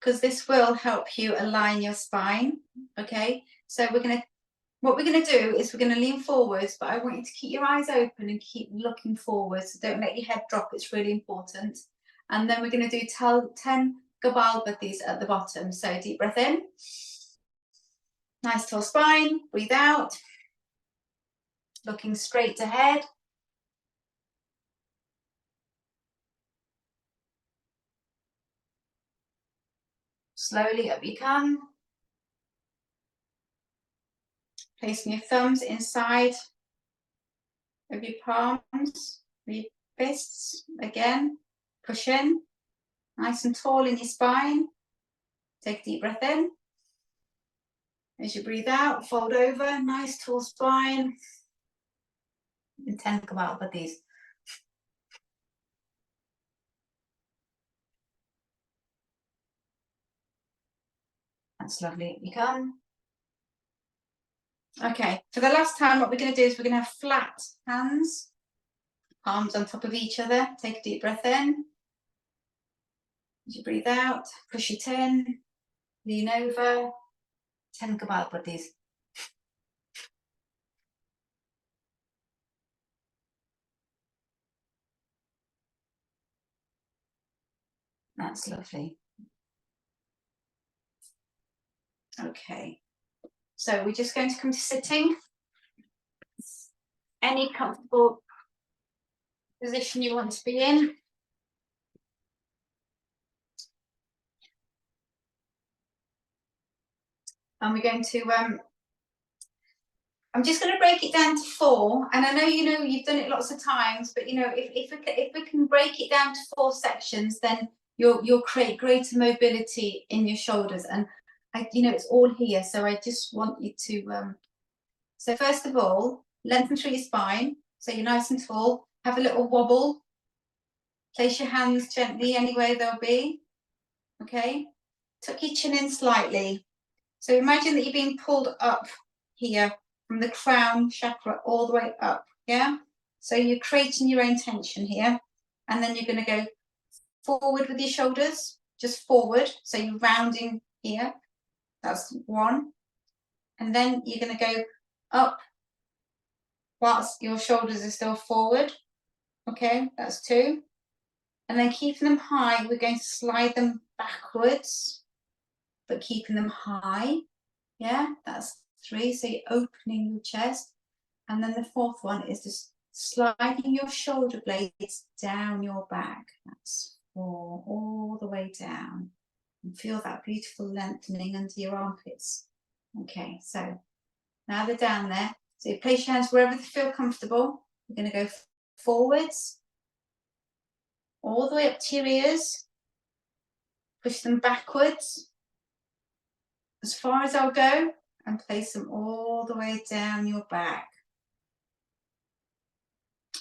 because this will help you align your spine. Okay, so what we're gonna do is we're gonna lean forwards, but I want you to keep your eyes open and keep looking forwards. So don't let your head drop, it's really important. And then we're gonna do 10 Gabalbathis at the bottom. So deep breath in. Nice tall spine, breathe out. Looking straight ahead. Slowly up you come. Placing your thumbs inside of your palms, your fists. Again, push in. Nice and tall in your spine. Take a deep breath in. As you breathe out, fold over, nice tall spine. And 10 Kabbalah Buddies. That's lovely. You come. Okay, for the last time, what we're going to do is we're going to have flat hands, palms on top of each other. Take a deep breath in. As you breathe out, push it in, lean over. 10 Kabbalah Buddies. That's lovely. Okay, so we're just going to come to sitting. Any comfortable position you want to be in. And we're going to, I'm just going to break it down to 4. And I know, you've done it lots of times, but, if we can break it down to 4 sections, then you'll create greater mobility in your shoulders. And, it's all here. So I just want you to, so first of all, lengthen through your spine. So you're nice and tall. Have a little wobble. Place your hands gently anywhere they'll be. Okay. Tuck your chin in slightly. So imagine that you're being pulled up here from the crown chakra all the way up. Yeah. So you're creating your own tension here. And then you're going to go forward with your shoulders, just forward. So you're rounding here. That's 1. And then you're going to go up whilst your shoulders are still forward. Okay, that's 2. And then keeping them high, we're going to slide them backwards, but keeping them high. Yeah, that's 3. So you're opening your chest. And then the 4th one is just sliding your shoulder blades down your back. That's 4, all the way down. And feel that beautiful lengthening under your armpits. Okay, so now they're down there. So you place your hands wherever they feel comfortable. We're going to go forwards, all the way up to your ears. Push them backwards as far as I'll go and place them all the way down your back.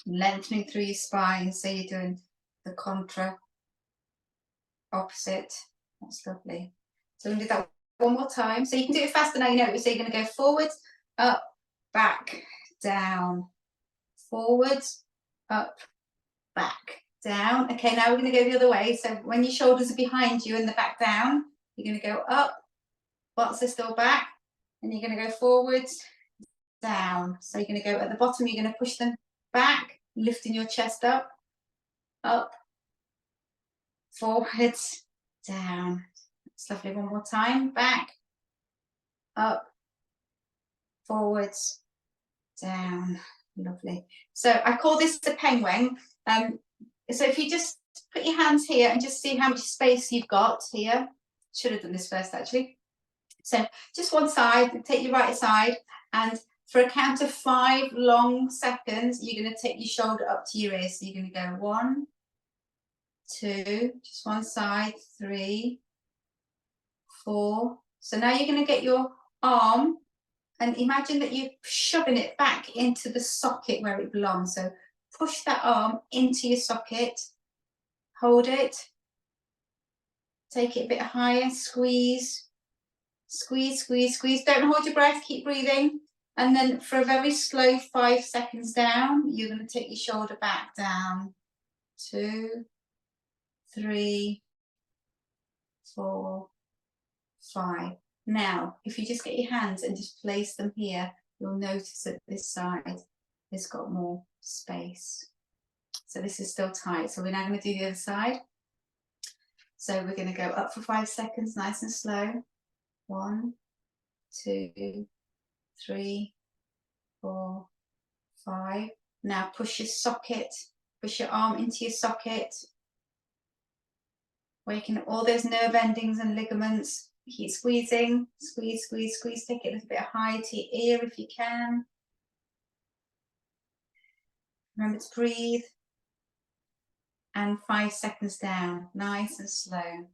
Lengthening through your spine, so you're doing the contra opposite. That's lovely. So we're going to do that one more time. So you can do it faster now, So you're going to go forwards, up, back, down, forwards, up, back, down. Okay, now we're going to go the other way. So when your shoulders are behind you and the back down, you're going to go up, butts are still back, and you're going to go forwards, down. So you're going to go at the bottom, you're going to push them back, lifting your chest up, forwards, down. It's lovely. One more time. Back, up, forwards, down. Lovely. So I call this the penguin. So if you just put your hands here and just see how much space you've got here. Should have done this first, actually. So just one side, take your right side, and for a count of 5 long seconds, you're going to take your shoulder up to your ear. So you're going to go 1, 2, just one side, 3, 4. So now you're going to get your arm and imagine that you're shoving it back into the socket where it belongs. So push that arm into your socket, hold it, take it a bit higher, squeeze, squeeze, squeeze, squeeze. Don't hold your breath, keep breathing. And then for a very slow 5 seconds down, you're going to take your shoulder back down. 2, 3, 4, 5. Now, if you just get your hands and just place them here, you'll notice that this side has got more space. So this is still tight. So we're now going to do the other side. So we're going to go up for 5 seconds, nice and slow. 1, 2, 3, 4, 5. Now push your socket, push your arm into your socket. Waking up all those nerve endings and ligaments. Keep squeezing, squeeze, squeeze, squeeze. Take it a little bit high to your ear if you can. Remember to breathe. And 5 seconds down, nice and slow.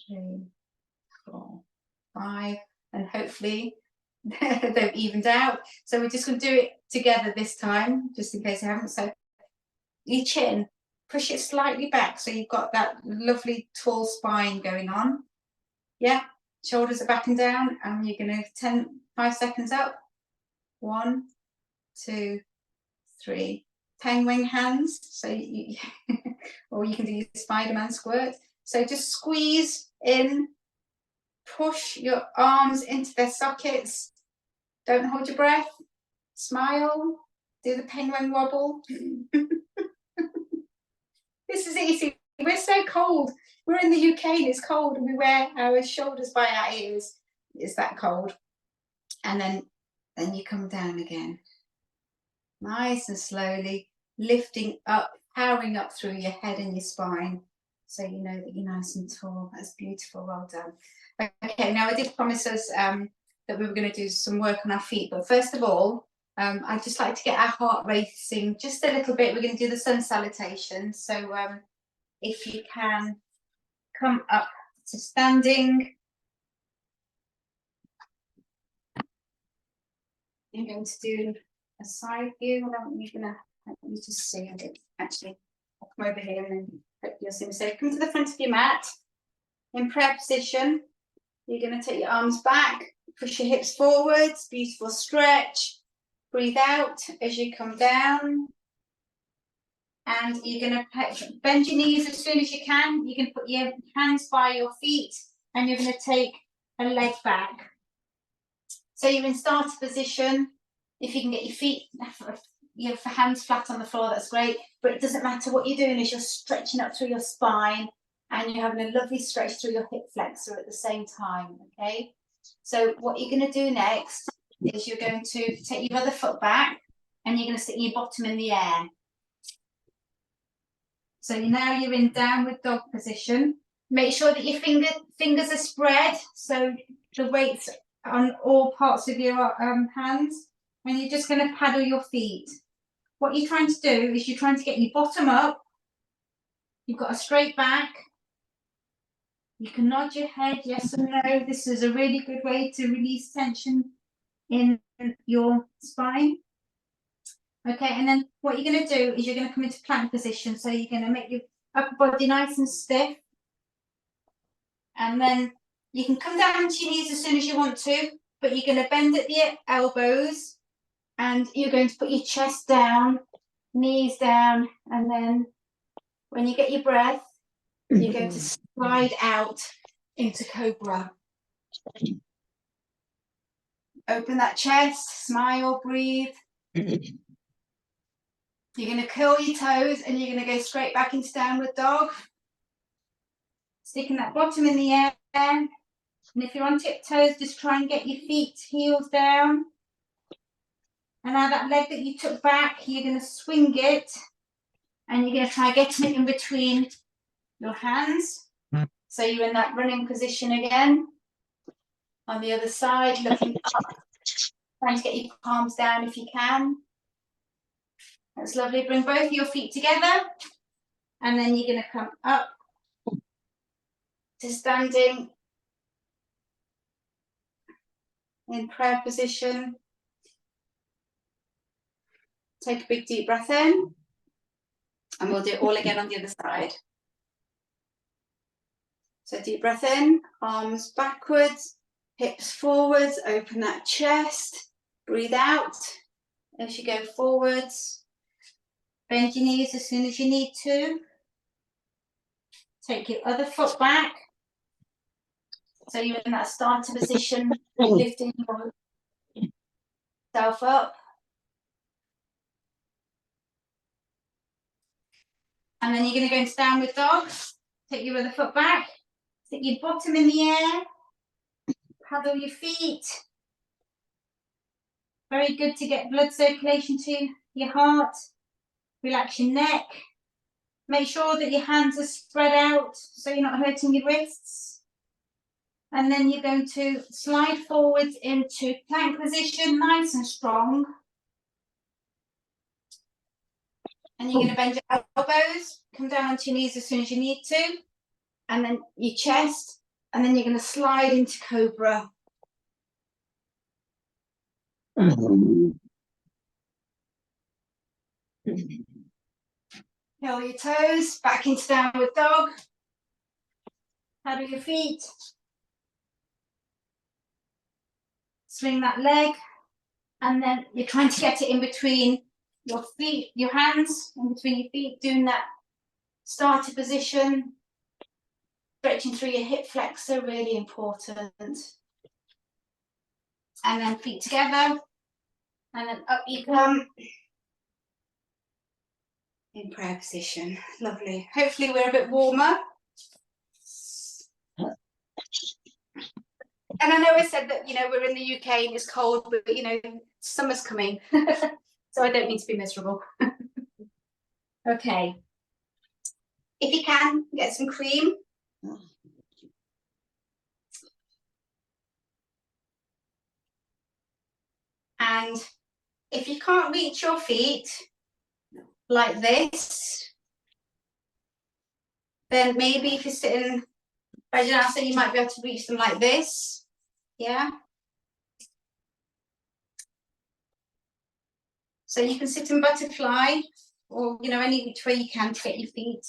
3, 4, 5, and hopefully they've evened out. So we're just going to do it together this time, just in case you haven't. So your chin, push it slightly back so you've got that lovely tall spine going on. Yeah, shoulders are back and down, and you're going to 5 seconds up. 1, 2, 3. Penguin hands, so you or you can do your Spider-Man squirt. So just squeeze in, push your arms into their sockets. Don't hold your breath. Smile. Do the penguin wobble. This is easy. We're so cold. We're in the UK and it's cold, and we wear our shoulders by our ears. It's that cold. And then you come down again. Nice and slowly, lifting up, powering up through your head and your spine, so you know that you're nice and tall. That's beautiful. Well done. Okay, now I did promise us that we were going to do some work on our feet, but first of all, I'd just like to get our heart racing just a little bit. We're going to do the sun salutation. So if you can come up to standing. I'm going to do a side view. I'm going to help you to see it. Actually, I'll come over here and then hope you'll see me. So come to the front of your mat in prayer position. You're going to take your arms back, push your hips forwards, beautiful stretch. Breathe out as you come down. And you're going to bend your knees as soon as you can. You can put your hands by your feet and you're going to take a leg back. So you're in starter position. If you can get your feet, your hands flat on the floor, that's great. But it doesn't matter what you're doing, as you're stretching up through your spine and you're having a lovely stretch through your hip flexor at the same time, okay? So what you're going to do next is you're going to take your other foot back and you're going to stick your bottom in the air. So now you're in downward dog position. Make sure that your fingers are spread, so the weight's on all parts of your hands, and you're just going to paddle your feet. What you're trying to do is you're trying to get your bottom up. You've got a straight back. You can nod your head yes or no. This is a really good way to release tension in your spine. Okay, and then what you're going to do is you're going to come into plank position. So you're going to make your upper body nice and stiff. And then you can come down to your knees as soon as you want to, but you're going to bend at the elbows and you're going to put your chest down, knees down, and then when you get your breath, you're going to slide out into cobra. Open that chest, smile, breathe. You're going to curl your toes and you're going to go straight back into downward dog. Sticking that bottom in the air. And if you're on tiptoes, just try and get your feet heels down. And now that leg that you took back, you're going to swing it. And you're going to try getting it in between your hands. So you're in that running position again. On the other side, looking up. Trying to get your palms down if you can. That's lovely. Bring both of your feet together. And then you're going to come up to standing in prayer position. Take a big deep breath in. And we'll do it all again on the other side. So deep breath in, arms backwards, hips forwards, open that chest. Breathe out as you go forwards. Bend your knees as soon as you need to. Take your other foot back. So you're in that starter position, lifting yourself up. And then you're going to go into downward dog. Take your other foot back. Stick your bottom in the air. paddle your feet. Very good to get blood circulation to your heart. Relax your neck. Make sure that your hands are spread out so you're not hurting your wrists. And then you're going to slide forwards into plank position, nice and strong. And you're going to bend your elbows, come down onto your knees as soon as you need to. And then your chest. And then you're going to slide into cobra. Curl your toes, back into downward dog. Paddle your feet. Swing that leg. And then you're trying to get it in between your feet, your hands, in between your feet, doing that starter position. Stretching through your hip flexor, really important. And then feet together. And then up you come. In prayer position. Lovely. Hopefully we're a bit warmer. And I know I said that, you know, we're in the UK and it's cold, but, you know, summer's coming. So I don't need to be miserable. Okay. If you can, get some cream. And if you can't reach your feet like this, then maybe if you're sitting Vaginasa, you might be able to reach them like this. Yeah. So you can sit in butterfly or, you know, any which way you can to get your feet.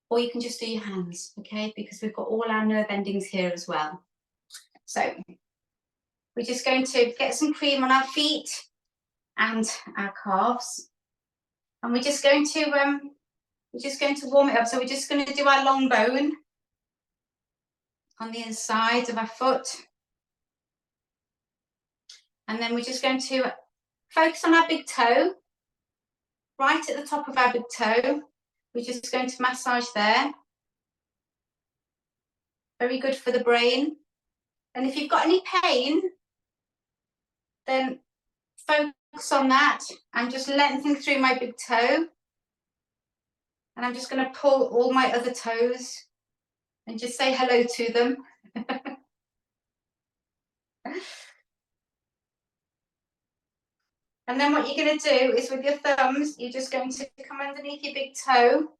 Or you can just do your hands, okay? Because we've got all our nerve endings here as well. So we're just going to get some cream on our feet and our calves. And we're just going to warm it up. So we're just going to do our long bone on the inside of our foot. And then we're just going to focus on our big toe, right at the top of our big toe. We're just going to massage there. Very good for the brain. And if you've got any pain, then focus on that and just lengthen through my big toe. And I'm just going to pull all my other toes and just say hello to them. And then what you're going to do is with your thumbs, you're just going to come underneath your big toe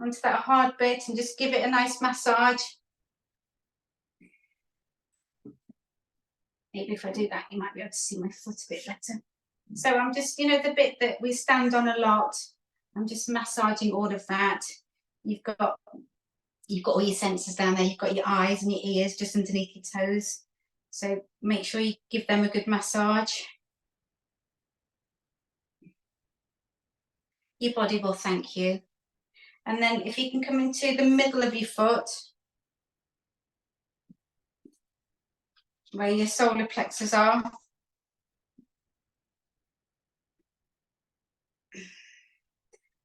onto that hard bit and just give it a nice massage. Maybe if I do that, you might be able to see my foot a bit better. So I'm just, you know, the bit that we stand on a lot, I'm just massaging all of that. You've got all your senses down there. You've got your eyes and your ears just underneath your toes. So make sure you give them a good massage. Your body will thank you. And then if you can come into the middle of your foot, where your solar plexus are.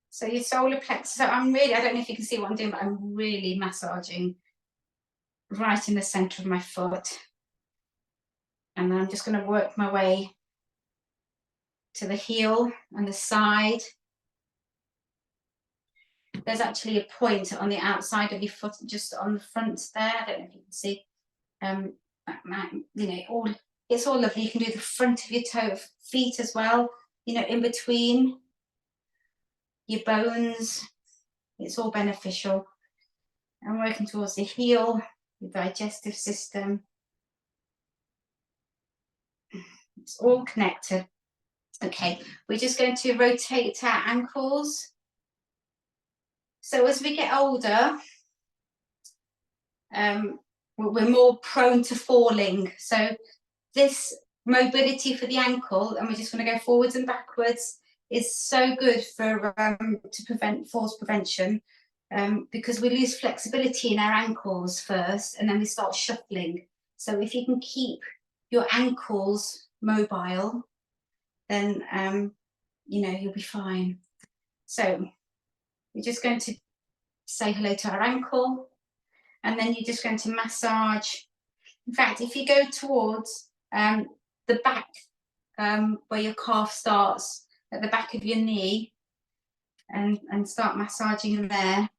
So your solar plexus, I don't know if you can see what I'm doing, but I'm really massaging right in the center of my foot. And then I'm just going to work my way to the heel and the side. There's actually a point on the outside of your foot, just on the front there. I don't know if you can see. You know, it's all lovely. You can do the front of your feet as well. You know, in between your bones. It's all beneficial. And working towards the heel, your digestive system. It's all connected. Okay, we're just going to rotate our ankles. So as we get older, we're more prone to falling. So this mobility for the ankle, and we're just going to go forwards and backwards, is so good for to prevent falls prevention, because we lose flexibility in our ankles first, and then we start shuffling. So if you can keep your ankles mobile, then you know, you'll be fine. So we're just going to say hello to our ankle, and then you're just going to massage. In fact, if you go towards the back, where your calf starts, at the back of your knee, and start massaging in there.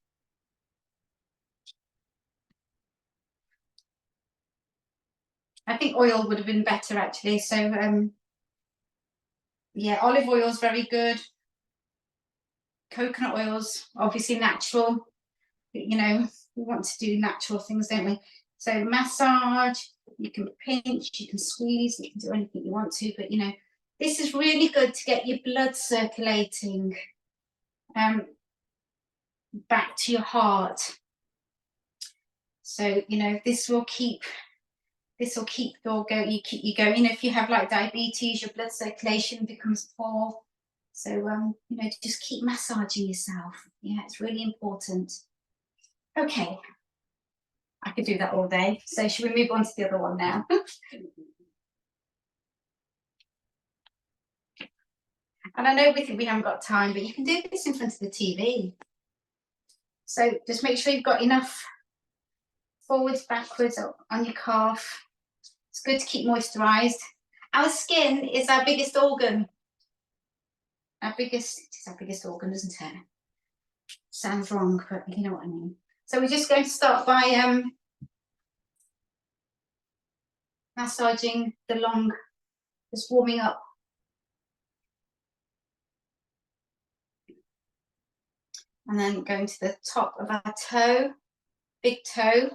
I think oil would have been better actually. So yeah, olive oil is very good. Coconut oils, obviously natural. You know, we want to do natural things, don't we? So massage, you can pinch, you can squeeze, you can do anything you want to, but you know, this is really good to get your blood circulating back to your heart. So, you know, this will keep your going. You know, if you have like diabetes, your blood circulation becomes poor. So you know, just keep massaging yourself. Yeah, it's really important. Okay, I could do that all day. So should we move on to the other one now? And I know we think we haven't got time, but you can do this in front of the TV. So just make sure you've got enough forwards, backwards on your calf. It's good to keep moisturized. Our skin is our biggest organ. It is our biggest organ, isn't it? Sounds wrong, but you know what I mean. So we're just going to start by massaging the long, just warming up. And then going to the top of our toe, big toe.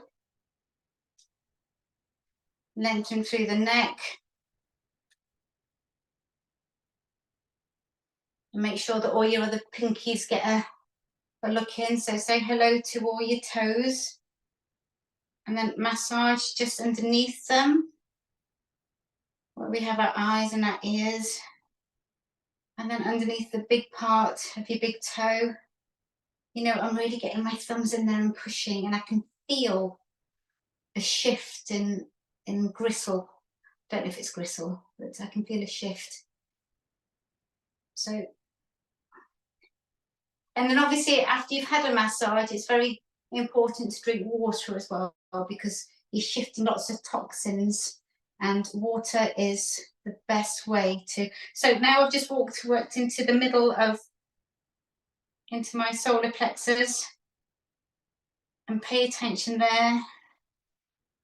Lengthen through the neck. And make sure that all your other pinkies get a look in. So say hello to all your toes. And then massage just underneath them, where we have our eyes and our ears. And then underneath the big part of your big toe. You know, I'm really getting my thumbs in there and pushing, and I can feel a shift in gristle. Don't know if it's gristle, but I can feel a shift. So, and then obviously after you've had a massage, it's very important to drink water as well, because you're shifting lots of toxins, and water is the best way to. So now I've just worked into the middle of, into my solar plexus, and pay attention there.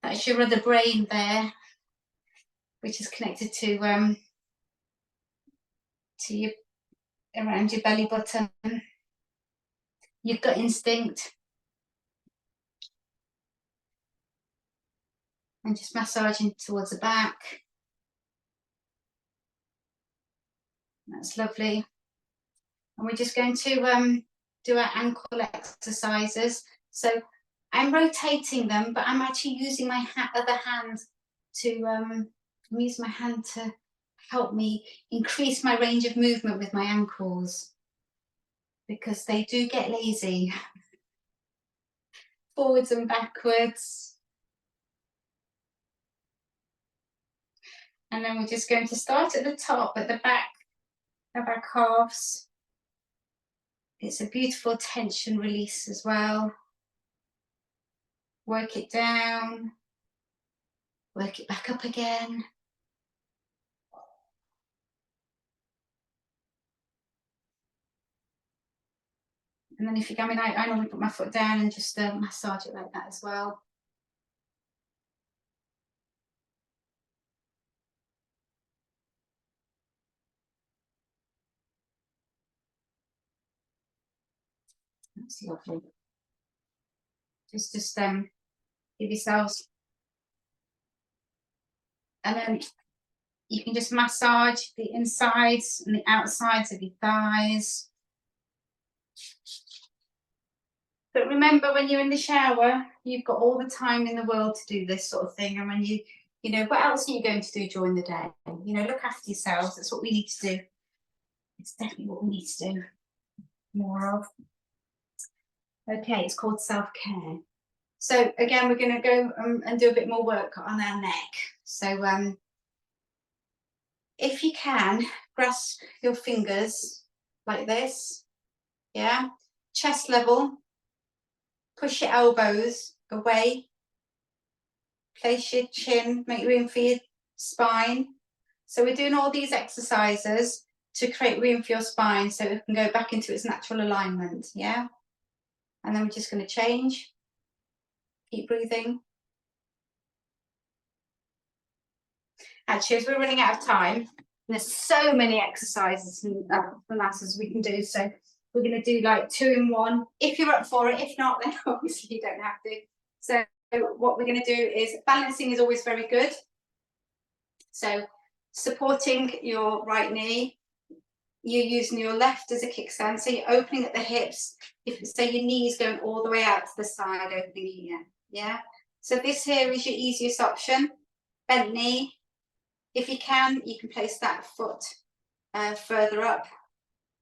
That's your other brain there, which is connected to your, around your belly button, your gut instinct. And just massaging towards the back. That's lovely. And we're just going to do our ankle exercises. So I'm rotating them, but I'm actually using my other hand to use my hand to help me increase my range of movement with my ankles, because they do get lazy. Forwards and backwards. And then we're just going to start at the top, at the back of our calves. It's a beautiful tension release as well. Work it down, work it back up again. And then if you, I mean, I normally put my foot down and just massage it like that as well. That's lovely. Just give yourselves, and then you can just massage the insides and the outsides of your thighs. But remember, when you're in the shower, you've got all the time in the world to do this sort of thing. And when you know, what else are you going to do during the day? You know, look after yourselves. That's what we need to do. It's definitely what we need to do more of. Okay, it's called self-care. So again, we're going to go and do a bit more work on our neck. So if you can, grasp your fingers like this, yeah, chest level, push your elbows away. Place your chin, make room for your spine. So we're doing all these exercises to create room for your spine so it can go back into its natural alignment, yeah? And then we're just going to change. Keep breathing. Actually, as we're running out of time, there's so many exercises and classes we can do. So we're going to do like 2 in 1. If you're up for it, if not, then obviously you don't have to. So what we're going to do is balancing is always very good. So supporting your right knee, you're using your left as a kickstand. So you're opening at the hips. So your knees going all the way out to the side, opening here. Yeah. So this here is your easiest option. Bent knee. If you can place that foot further up.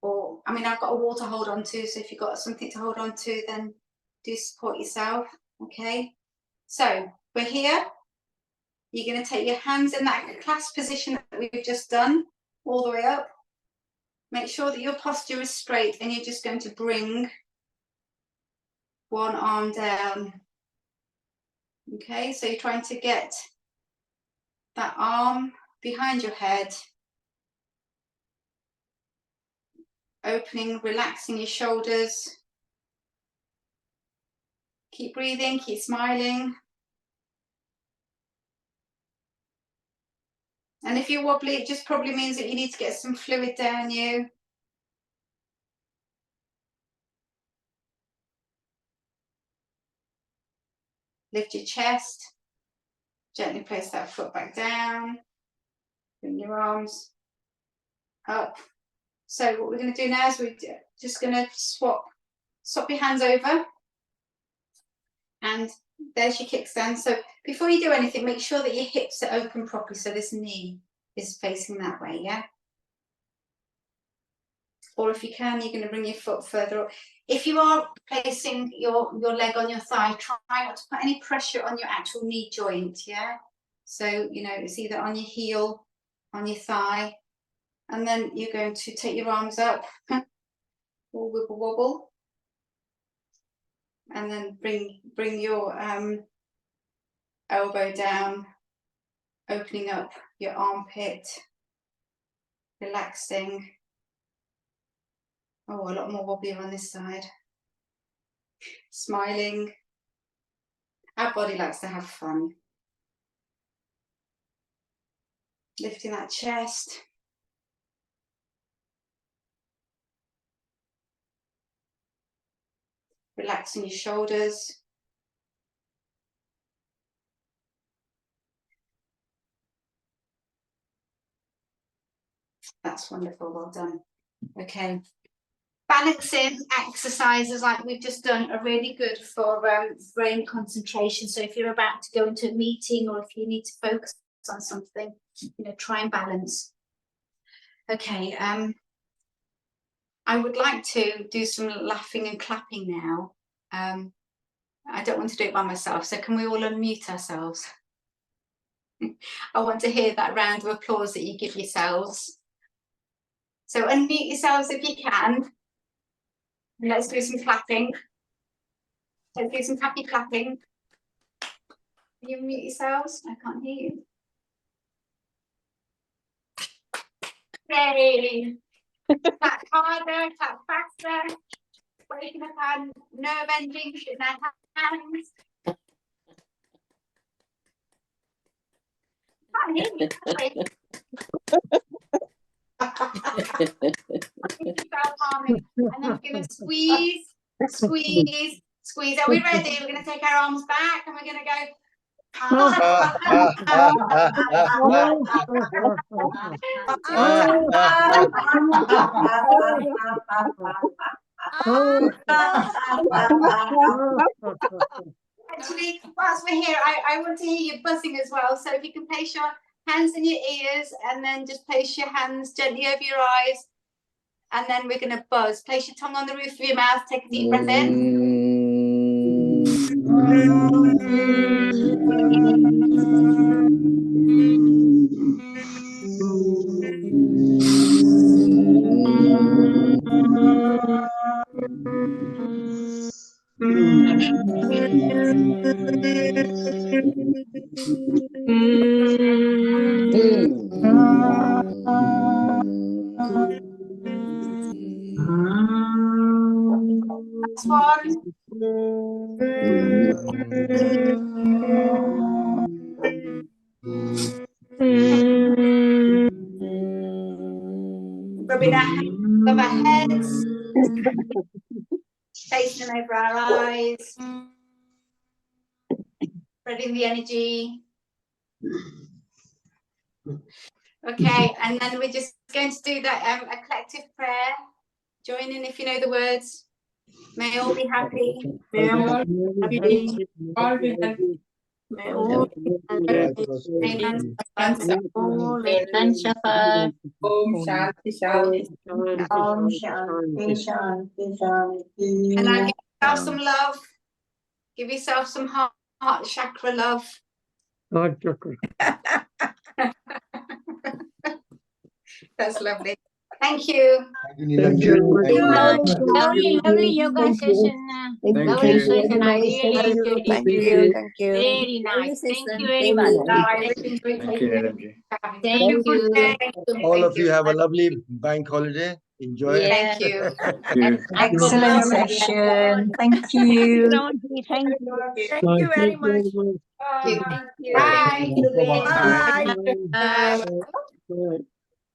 Or, I mean, I've got a wall to hold on to, so if you've got something to hold on to, then do support yourself, okay? So, we're here. You're going to take your hands in that clasp position that we've just done, all the way up. Make sure that your posture is straight, and you're just going to bring one arm down. Okay, so you're trying to get that arm behind your head, opening, relaxing your shoulders. Keep breathing, keep smiling. And if you're wobbly, it just probably means that you need to get some fluid down you. Lift your chest. Gently place that foot back down. Bring your arms up. So what we're going to do now is we're just going to swap your hands over. And there's your kickstand. So before you do anything, make sure that your hips are open properly. So this knee is facing that way, yeah? Or if you can, you're going to bring your foot further up. If you are placing your leg on your thigh, try not to put any pressure on your actual knee joint, yeah? So, you know, it's either on your heel, on your thigh, and then you're going to take your arms up, or wiggle wobble, and then bring your elbow down, opening up your armpit, relaxing. Oh, a lot more wobbly on this side. Smiling. Our body likes to have fun. Lifting that chest. Relaxing your shoulders. That's wonderful, well done. Okay. Balancing exercises like we've just done are really good for brain concentration. So if you're about to go into a meeting or if you need to focus on something, you know, try and balance. Okay, I would like to do some laughing and clapping now. I don't want to do it by myself, so can we all unmute ourselves? I want to hear that round of applause that you give yourselves. So unmute yourselves if you can. And let's do some clapping. Let's do some happy clapping. Can you unmute yourselves? I can't hear you. Yay! Clap harder, clap faster. Waking up our nerve endings in our hands. Can't hear me. And then we're going to squeeze, squeeze, squeeze. Are we ready? We're going to take our arms back and we're going to go. Actually, whilst we're here, I want to hear you buzzing as well. So if you can place your hands in your ears and then just place your hands gently over your eyes. And then we're going to buzz. Place your tongue on the roof of your mouth. Take a deep breath in. Last one. Rubbing our hands above our heads, facing over our eyes, spreading the energy. Okay, and then we're just going to do that a collective prayer. Join in if you know the words. May all be happy. May all be happy. May all May none all may none suffer. Om Shanti Shanti. Om Shanti Shanti Shanti. And now give yourself some love. Give yourself some heart chakra love. That's lovely. Thank you. Thank you, Nilam ji. Thank you. Lovely yoga session. Lovely session. I really enjoyed it. Thank you. Thank you. Very nice. Thank you very much. I really enjoyed Thank you, Nilam ji. Thank you. All of you have a lovely bank holiday. Enjoy it. Thank you. Excellent session. Thank you. Thank you. Thank you very much. Thank you. Thank you. Bye. Bye. Bye. Bye.